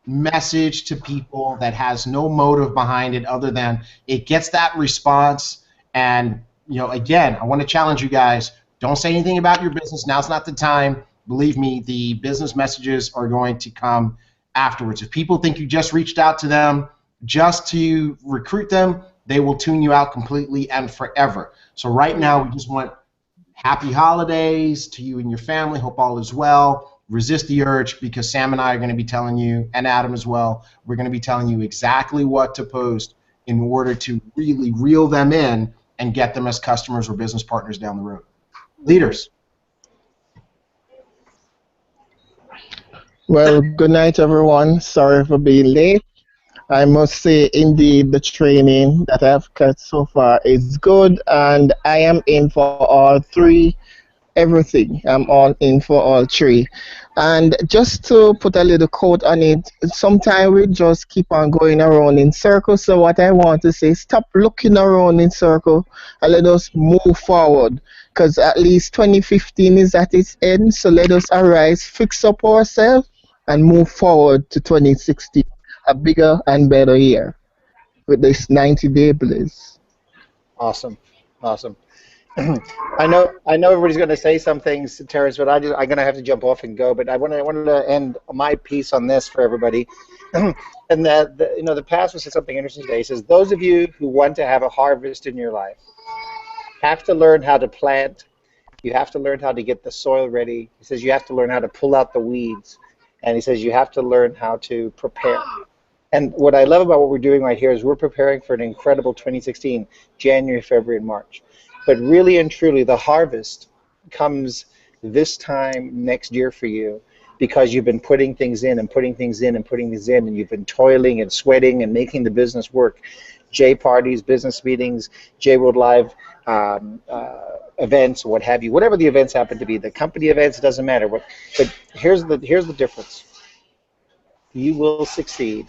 message to people that has no motive behind it other than it gets that response. And again, I want to challenge you guys. Don't say anything about your business. Now's not the time. Believe me, the business messages are going to come afterwards. If people think you just reached out to them just to recruit them, they will tune you out completely and forever. So right now, we just want happy holidays to you and your family. Hope all is well. Resist the urge, because Sam and I are going to be telling you, and Adam as well, we're going to be telling you exactly what to post in order to really reel them in and get them as customers or business partners down the road. Leaders. Well, good night, everyone. Sorry for being late. I must say, indeed, the training that I've got so far is good, and I am in for all three, everything. I'm all in for all three. And just to put a little quote on it, sometimes we just keep on going around in circles. So what I want to say, stop looking around in circles and let us move forward, because at least 2015 is at its end. So let us arise, fix up ourselves, and move forward to 2016. A bigger and better year with this 90-day bliss. Awesome. I know everybody's going to say some things, Terrence, but I'm going to have to jump off and go. But I wanted to end my piece on this for everybody. And the pastor said something interesting today. He says, those of you who want to have a harvest in your life have to learn how to plant. You have to learn how to get the soil ready. He says you have to learn how to pull out the weeds. And he says you have to learn how to prepare. And what I love about what we're doing right here is we're preparing for an incredible 2016, January, February, and March. But really and truly, the harvest comes this time next year for you, because you've been putting things in and putting things in and putting things in, and you've been toiling and sweating and making the business work. J parties, business meetings, J World Live events, what have you, whatever the events happen to be, the company events, it doesn't matter. But here's the difference. You will succeed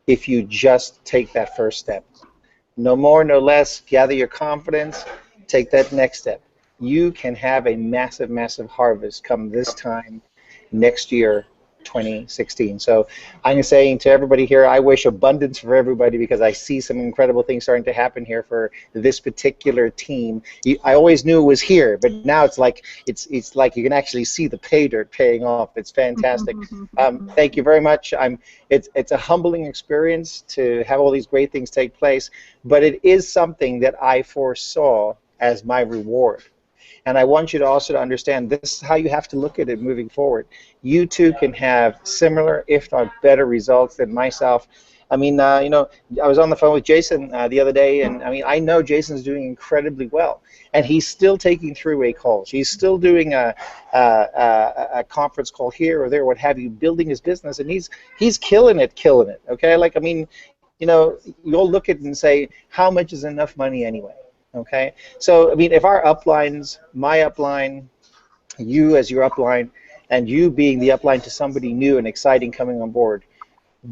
if you just take that first step. No more, no less. Gather your confidence. Take that next step. You can have a massive, massive harvest come this time next year, 2016. So I'm saying to everybody here, I wish abundance for everybody, because I see some incredible things starting to happen here for this particular team. I always knew it was here, but now it's like you can actually see the pay dirt paying off. It's fantastic. Thank you very much. It's a humbling experience to have all these great things take place, but it is something that I foresaw as my reward. And I want you to also understand this is how you have to look at it moving forward. You too can have similar, if not better, results than myself. I mean, you know, I was on the phone with Jason the other day, and I mean, I know Jason's doing incredibly well, and he's still taking three-way calls. He's still doing a conference call here or there, what have you, building his business, and he's killing it. Okay, like, I mean, you know, you'll look at it and say, how much is enough money anyway? Okay, so I mean, if our uplines, my upline, you as your upline, and you being the upline to somebody new and exciting coming on board,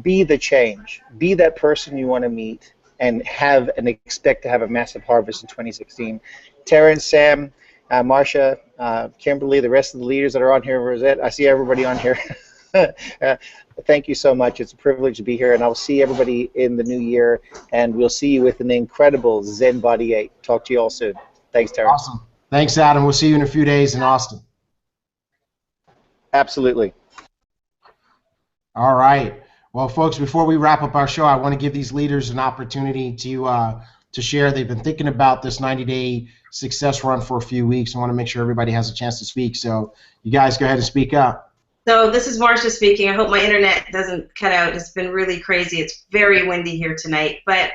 be the change, be that person you want to meet, and have and expect to have a massive harvest in 2016. Terrence, Sam, Marcia, Kimberly, the rest of the leaders that are on here, Rosette, I see everybody on here. Thank you so much. It's a privilege to be here, and I'll see everybody in the new year, and we'll see you with an incredible Zen Body 8. Talk to you all soon. Thanks, Terrence. Awesome. Thanks, Adam. We'll see you in a few days in Austin. Absolutely. All right. Well, folks, before we wrap up our show, I want to give these leaders an opportunity to share. They've been thinking about this 90-day success run for a few weeks. I want to make sure everybody has a chance to speak. So you guys go ahead and speak up. So this is Marcia speaking. I hope my internet doesn't cut out. It's been really crazy. It's very windy here tonight. But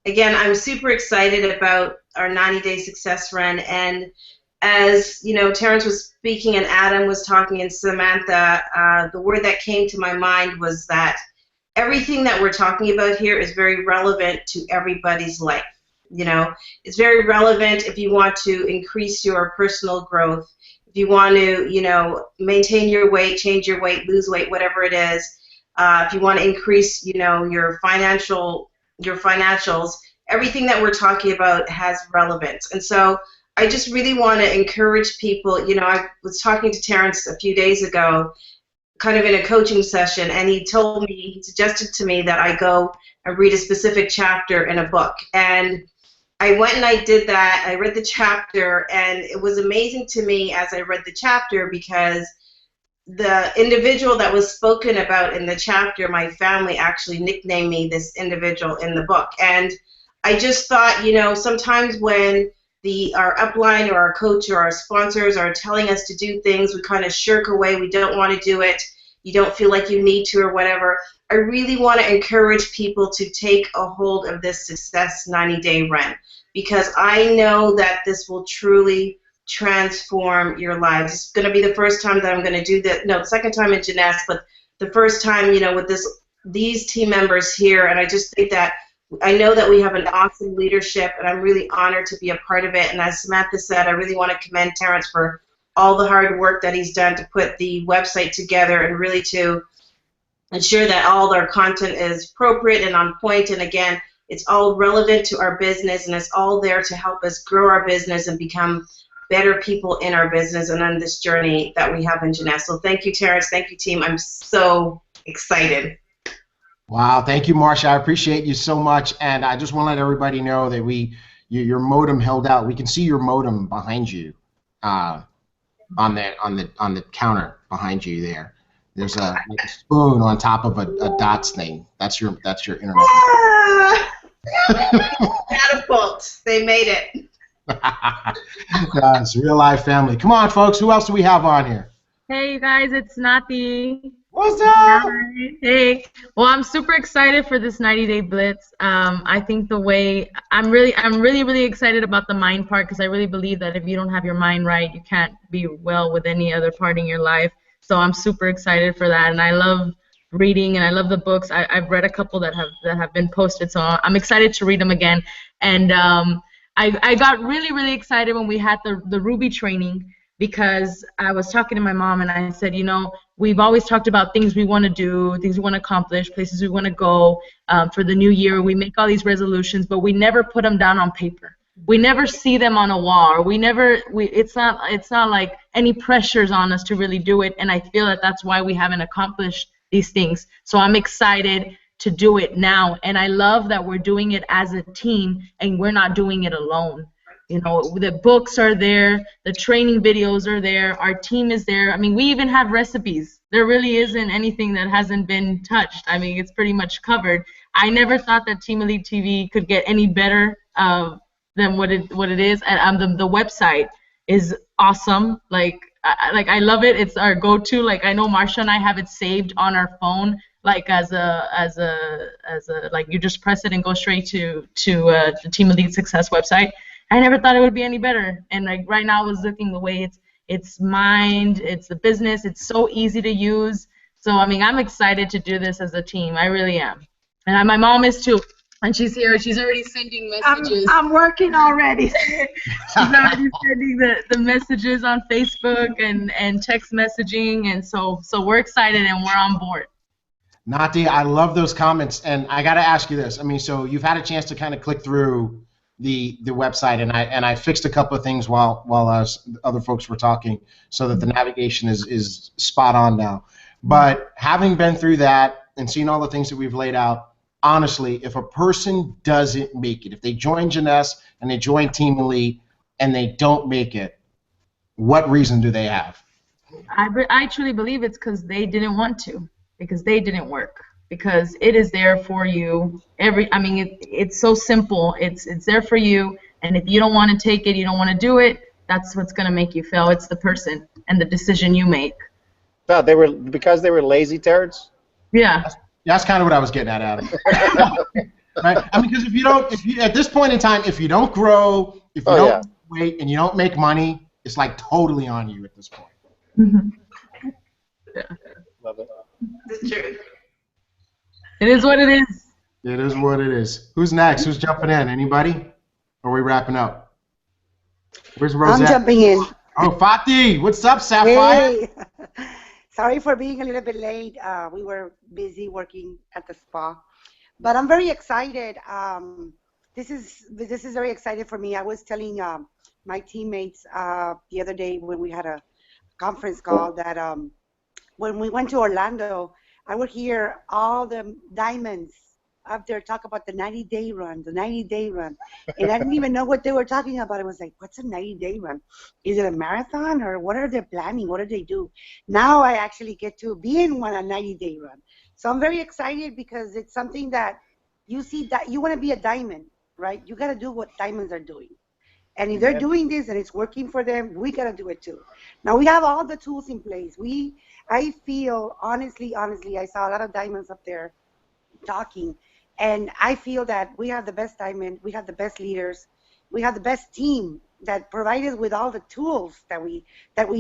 again, I'm super excited about our 90-day success run. And as you know, Terrence was speaking and Adam was talking and Samantha, the word that came to my mind was that everything that we're talking about here is very relevant to everybody's life. You know, it's very relevant if you want to increase your personal growth. If you want to, you know, maintain your weight, change your weight, lose weight, whatever it is, if you want to increase, you know, your financials, everything that we're talking about has relevance. And so I just really want to encourage people. You know, I was talking to Terrence a few days ago, kind of in a coaching session, and he suggested to me that I go and read a specific chapter in a book. And I went and I did that. I read the chapter, and it was amazing to me as I read the chapter, because the individual that was spoken about in the chapter, my family actually nicknamed me this individual in the book. And I just thought, you know, sometimes when our upline or our coach or our sponsors are telling us to do things, we kind of shirk away. We don't want to do it. You don't feel like you need to or whatever. I really want to encourage people to take a hold of this Success 90-Day Run, because I know that this will truly transform your lives. It's going to be the first time that I'm going to do that. No, the second time in Jeunesse, but the first time, you know, with these team members here. And I just think that I know that we have an awesome leadership, and I'm really honored to be a part of it. And as Samantha said, I really want to commend Terrence for all the hard work that he's done to put the website together and really to ensure that all their content is appropriate and on point. And again, it's all relevant to our business, and it's all there to help us grow our business and become better people in our business and on this journey that we have in Jeunesse. So thank you, Terrence. Thank you, team. I'm so excited. Wow, thank you, Marcia. I appreciate you so much, and I just want to let everybody know that your modem held out. We can see your modem behind you, on the counter behind you there. There's a spoon on top of a dots thing. That's your internet. Catapult. They made it. It's real life family. Come on, folks. Who else do we have on here? Hey, you guys. It's Nati. What's up? Hey. Well, I'm super excited for this 90-day blitz. I think I'm really excited about the mind part, because I really believe that if you don't have your mind right, you can't be well with any other part in your life. So I'm super excited for that, and I love reading, and I love the books. I've read a couple that have been posted, so I'm excited to read them again. And I got really excited when we had the Ruby training, because I was talking to my mom and I said, you know, we've always talked about things we want to do, things we want to accomplish, places we want to go for the new year. We make all these resolutions, but we never put them down on paper. We never see them on a wall. Or it's not like any pressures on us to really do it. And I feel that that's why we haven't accomplished these things. So I'm excited to do it now. And I love that we're doing it as a team and we're not doing it alone. You know, the books are there, the training videos are there, our team is there. I mean, we even have recipes. There really isn't anything that hasn't been touched. I mean, it's pretty much covered. I never thought that Team Elite TV could get any better than what it is. And the website is awesome. Like I love it. It's our go-to. Like I know Marsha and I have it saved on our phone, like as a like you just press it and go straight to the Team Elite Success website. I never thought it would be any better. And like right now I was looking the way it's mined, it's the business, it's so easy to use. So I mean, I'm excited to do this as a team. I really am. And my mom is too. And she's here. She's already sending messages. I'm working already. She's already sending the messages on Facebook and text messaging. And so we're excited and we're on board. Nati, I love those comments. And I got to ask you this. I mean, so you've had a chance to kind of click through the website, and I fixed a couple of things while other folks were talking, so that the navigation is spot on now. But having been through that and seen all the things that we've laid out, honestly, if a person doesn't make it, if they join Jeunesse and they join Team Elite and they don't make it, what reason do they have? I truly believe it's because they didn't want to, because they didn't work. Because it is there for you. It's so simple. It's there for you, and if you don't want to take it, you don't want to do it, that's what's going to make you fail. It's the person and the decision you make. So because they were lazy, Terrence? Yeah. That's kind of what I was getting at, Adam. Right? I mean, because if you at this point in time, if you don't grow, if you don't wait, and you don't make money, it's like totally on you at this point. Mm-hmm. Yeah. Love it. That's true. It is what it is. It is what it is. Who's next? Who's jumping in? Anybody? Or are we wrapping up? Where's Rosette? I'm jumping in. Oh, Fatih. What's up, Sapphire? Hey. Sorry for being a little bit late. We were busy working at the spa. But I'm very excited. This is very exciting for me. I was telling my teammates the other day when we had a conference call that when we went to Orlando, I would hear all the diamonds up there talk about the 90-day run, the 90-day run. And I didn't even know what they were talking about. I was like, what's a 90-day run? Is it a marathon, or what are they planning? What do they do? Now I actually get to be in a 90-day run. So I'm very excited because it's something that you see that you want to be a diamond, right? You got to do what diamonds are doing. And if they're doing this and it's working for them, we got to do it too. Now we have all the tools in place. I feel, honestly, I saw a lot of diamonds up there talking, and I feel that we have the best diamond, we have the best leaders, we have the best team that provide us with all the tools that we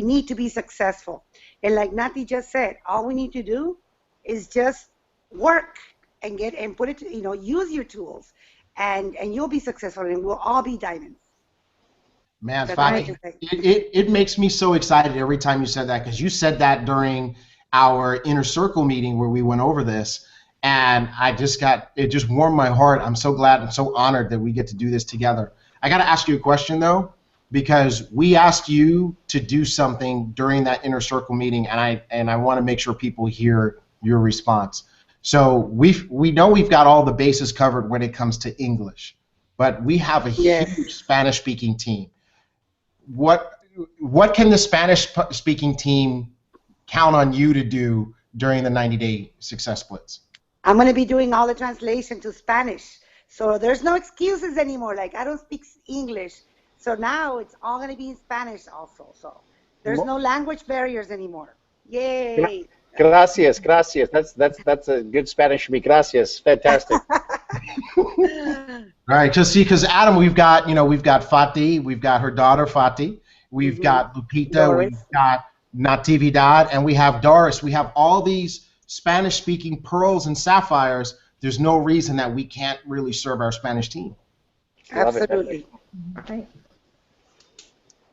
need to be successful. And like Nati just said, all we need to do is just work and put it, use your tools, and you'll be successful, and we'll all be diamonds. Man, it makes me so excited every time you said that, because you said that during our inner circle meeting where we went over this, and it just warmed my heart. I'm so glad and so honored that we get to do this together. I got to ask you a question though, because we asked you to do something during that inner circle meeting, and I want to make sure people hear your response. So we know we've got all the bases covered when it comes to English, but we have a huge Spanish-speaking team. What can the Spanish-speaking team count on you to do during the 90-day Success Blitz? I'm going to be doing all the translation to Spanish. So there's no excuses anymore. Like, I don't speak English. So now it's all going to be in Spanish also. So there's no language barriers anymore. Yay. Gracias. That's a good Spanish for me. Gracias. Fantastic. Right, because Adam, we've got Fatih, we've got her daughter Fatih, we've got Lupita, Doris. We've got Natividad, and we have Doris. We have all these Spanish-speaking pearls and sapphires. There's no reason that we can't really serve our Spanish team. Absolutely. Okay.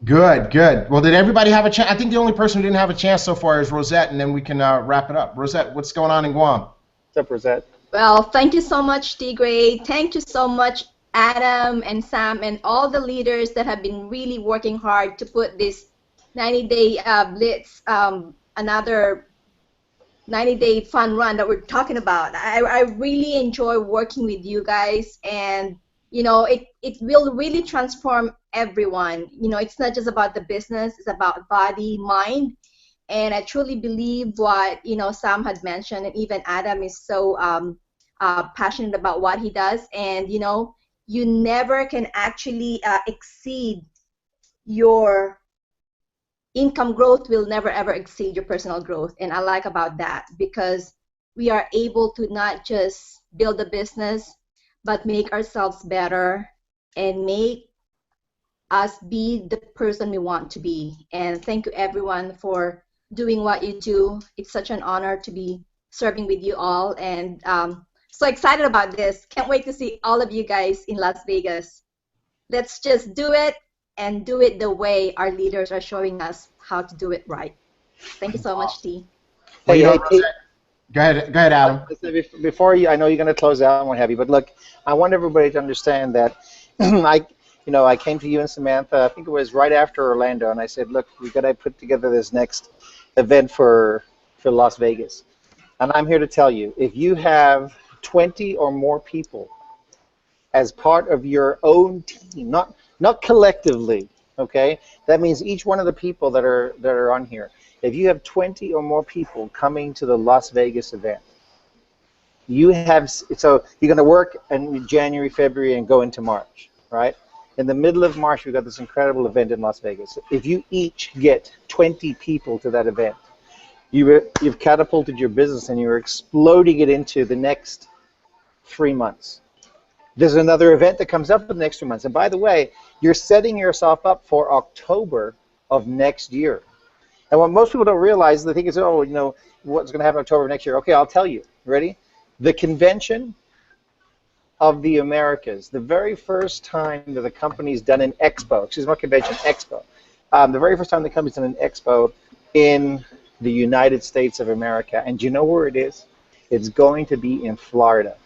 Good, good. Well, did everybody have a chance? I think the only person who didn't have a chance so far is Rosette, and then we can wrap it up. Rosette, what's going on in Guam? What's up, Rosette? Well, thank you so much, T.Gray. Thank you so much, Adam and Sam and all the leaders that have been really working hard to put this 90-day blitz, another 90-day fun run that we're talking about. I really enjoy working with you guys, and you know, it will really transform everyone. You know, it's not just about the business, it's about body, mind, and I truly believe what, you know, Sam had mentioned, and even Adam is so passionate about what he does. And you know, you never can actually exceed your income growth, will never ever exceed your personal growth. And I like about that because we are able to not just build a business, but make ourselves better and make us be the person we want to be. And thank you everyone for doing what you do. It's such an honor to be serving with you all, and so excited about this. Can't wait to see all of you guys in Las Vegas. Let's just do it, and do it the way our leaders are showing us how to do it right. Thank you so much, T. Hey, Go ahead, Adam. Before you, I know you're going to close out and what have you, but look, I want everybody to understand that I came to you and Samantha, I think it was right after Orlando, and I said, look, we got to put together this next event for Las Vegas. And I'm here to tell you, if you have 20 or more people as part of your own team, not collectively, okay? That means each one of the people that are on here. If you have 20 or more people coming to the Las Vegas event, you're going to work in January, February, and go into March, right? In the middle of March, we've got this incredible event in Las Vegas. If you each get 20 people to that event, you've catapulted your business and you're exploding it into the next 3 months. There's another event that comes up in the next 2 months. And by the way, you're setting yourself up for October of next year. And what most people don't realize, they think is, oh, you know, what's going to happen in October of next year? Okay, I'll tell you. Ready? The convention of the Americas, the very first time that the company's done an expo, excuse me, not convention, expo. The very first time the company's done an expo in the United States of America. And do you know where it is? It's going to be in Florida.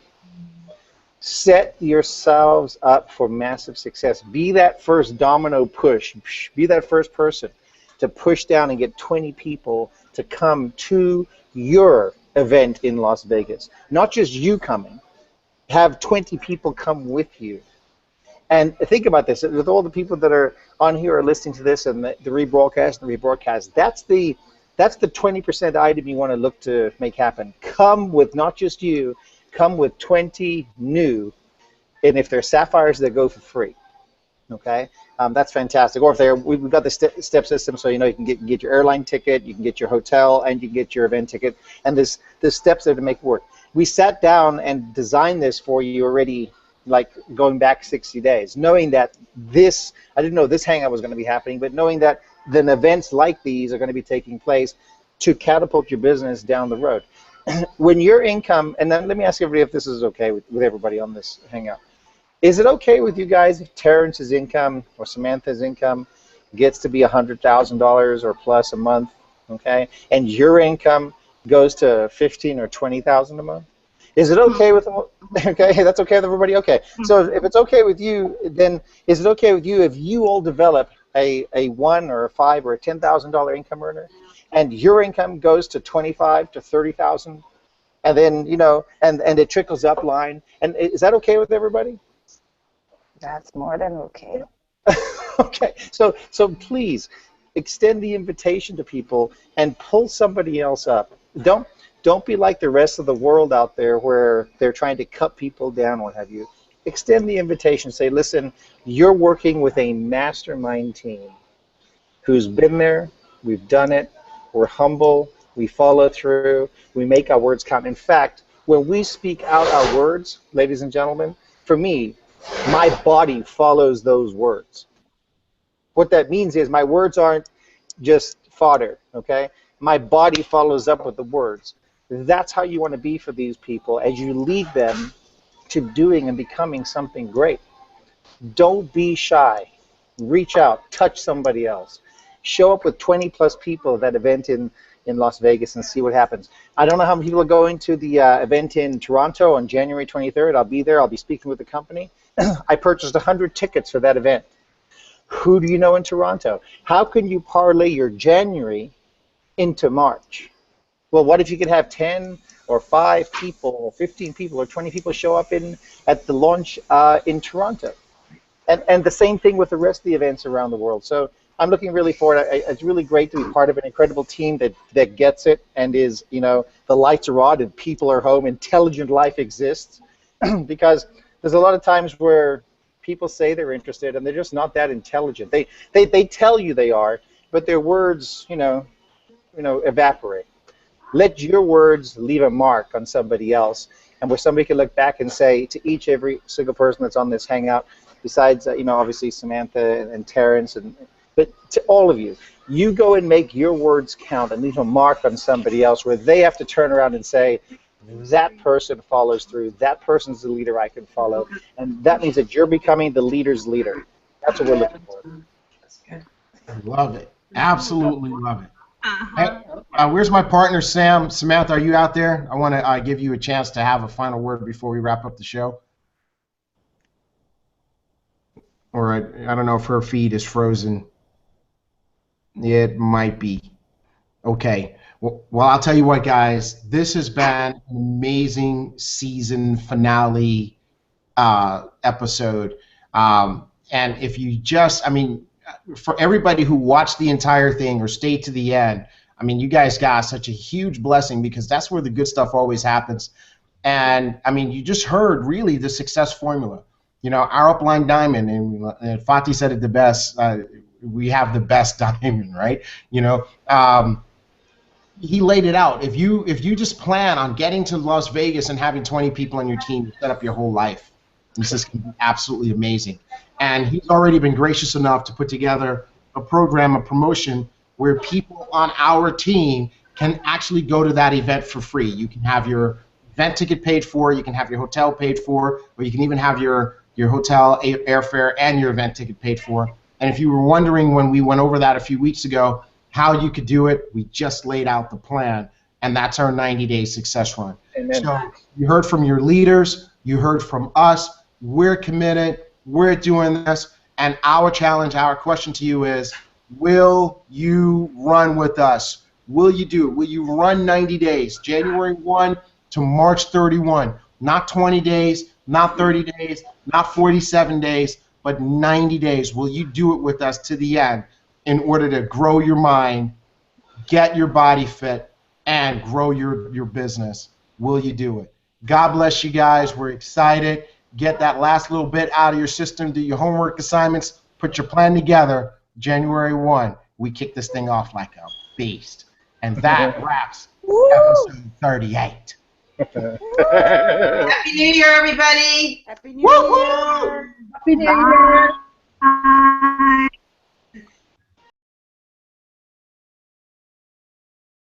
Set yourselves up for massive success. Be that first domino push. Be that first person to push down and get 20 people to come to your event in Las Vegas. Not just you coming. Have 20 people come with you. And think about this. With all the people that are on here are listening to this and the rebroadcast, that's the 20% item you want to look to make happen. Come with not just you, come with 20 new, and if they're Sapphires, they go for free. Okay, that's fantastic. Or if we've got the step system, so you know you can get your airline ticket, you can get your hotel, and you can get your event ticket, and there's steps there to make it work. We sat down and designed this for you already, like going back 60 days, knowing that I didn't know this hangout was going to be happening, but knowing that then events like these are going to be taking place to catapult your business down the road. When your income, and then let me ask everybody if this is okay with everybody on this hangout. Is it okay with you guys if Terrence's income or Samantha's income gets to be $100,000 or plus a month, okay, and your income goes to $15,000 or $20,000 a month? Is it okay with them? Okay, that's okay with everybody? Okay. So if it's okay with you, then is it okay with you if you all develop a $1,000 or a $5,000 or a $10,000 income earner, and your income goes to $25,000 to $30,000, and then and it trickles up line? And is that okay with everybody? That's more than okay. Okay, so please extend the invitation to people and pull somebody else up. Don't be like the rest of the world out there where they're trying to cut people down, what have you. Extend the invitation. Say, listen, you're working with a mastermind team who's been there. We've done it. We're humble. We follow through. We make our words count. In fact, when we speak out our words, ladies and gentlemen, for me, my body follows those words. What that means is my words aren't just fodder, okay? My body follows up with the words. That's how you want to be for these people as you lead them to doing and becoming something great. Don't be shy, reach out, touch somebody else. Show up with 20 plus people at that event in Las Vegas and see what happens. I don't know how many people are going to the event in Toronto on January 23rd. I'll be there. I'll be speaking with the company. I purchased 100 tickets for that event. Who do you know in Toronto? How can you parlay your January into March? Well, what if you could have 10 or 5 people or 15 people or 20 people show up at the launch in Toronto? And the same thing with the rest of the events around the world. So I'm looking really forward. It's really great to be part of an incredible team that gets it and is, the lights are on and people are home, intelligent life exists. Because there's a lot of times where people say they're interested and they're just not that intelligent. They tell you they are, but their words, evaporate. Let your words leave a mark on somebody else, and where somebody can look back and say to every single person that's on this hangout, besides, obviously Samantha and Terrence, but to all of you, you go and make your words count and leave a mark on somebody else where they have to turn around and say, that person follows through, that person's the leader I can follow, and that means that you're becoming the leader's leader. That's what we're looking for. That's good. I love it. Absolutely love it. Hey, where's my partner, Sam? Samantha, are you out there? I want to give you a chance to have a final word before we wrap up the show. Or I don't know if her feed is frozen. It might be. Okay. Well, I'll tell you what, guys. This has been an amazing season finale episode. And if you just, for everybody who watched the entire thing or stayed to the end, you guys got such a huge blessing, because that's where the good stuff always happens. And, you just heard, really, the success formula. Our upline diamond, and Fatih said it the best, we have the best diamond, right? He laid it out. If you just plan on getting to Las Vegas and having 20 people on your team, you set up your whole life. This is going to be absolutely amazing. And he's already been gracious enough to put together a program, a promotion, where people on our team can actually go to that event for free. You can have your event ticket paid for, you can have your hotel paid for, or you can even have your hotel, airfare, and your event ticket paid for. And if you were wondering when we went over that a few weeks ago, how you could do it, we just laid out the plan, and that's our 90-day success run. Amen. So you heard from your leaders, you heard from us, we're committed, we're doing this, and our challenge, our question to you is, will you run with us? Will you do it? Will you run 90 days, January 1 to March 31? Not 20 days, not 30 days, not 47 days, but 90 days. Will you do it with us to the end in order to grow your mind, get your body fit, and grow your business? Will you do it? God bless you guys. We're excited. Get that last little bit out of your system. Do your homework assignments. Put your plan together. January 1, we kick this thing off like a beast. And that wraps episode 38. Happy New Year, everybody. Happy New Year. Happy New Year.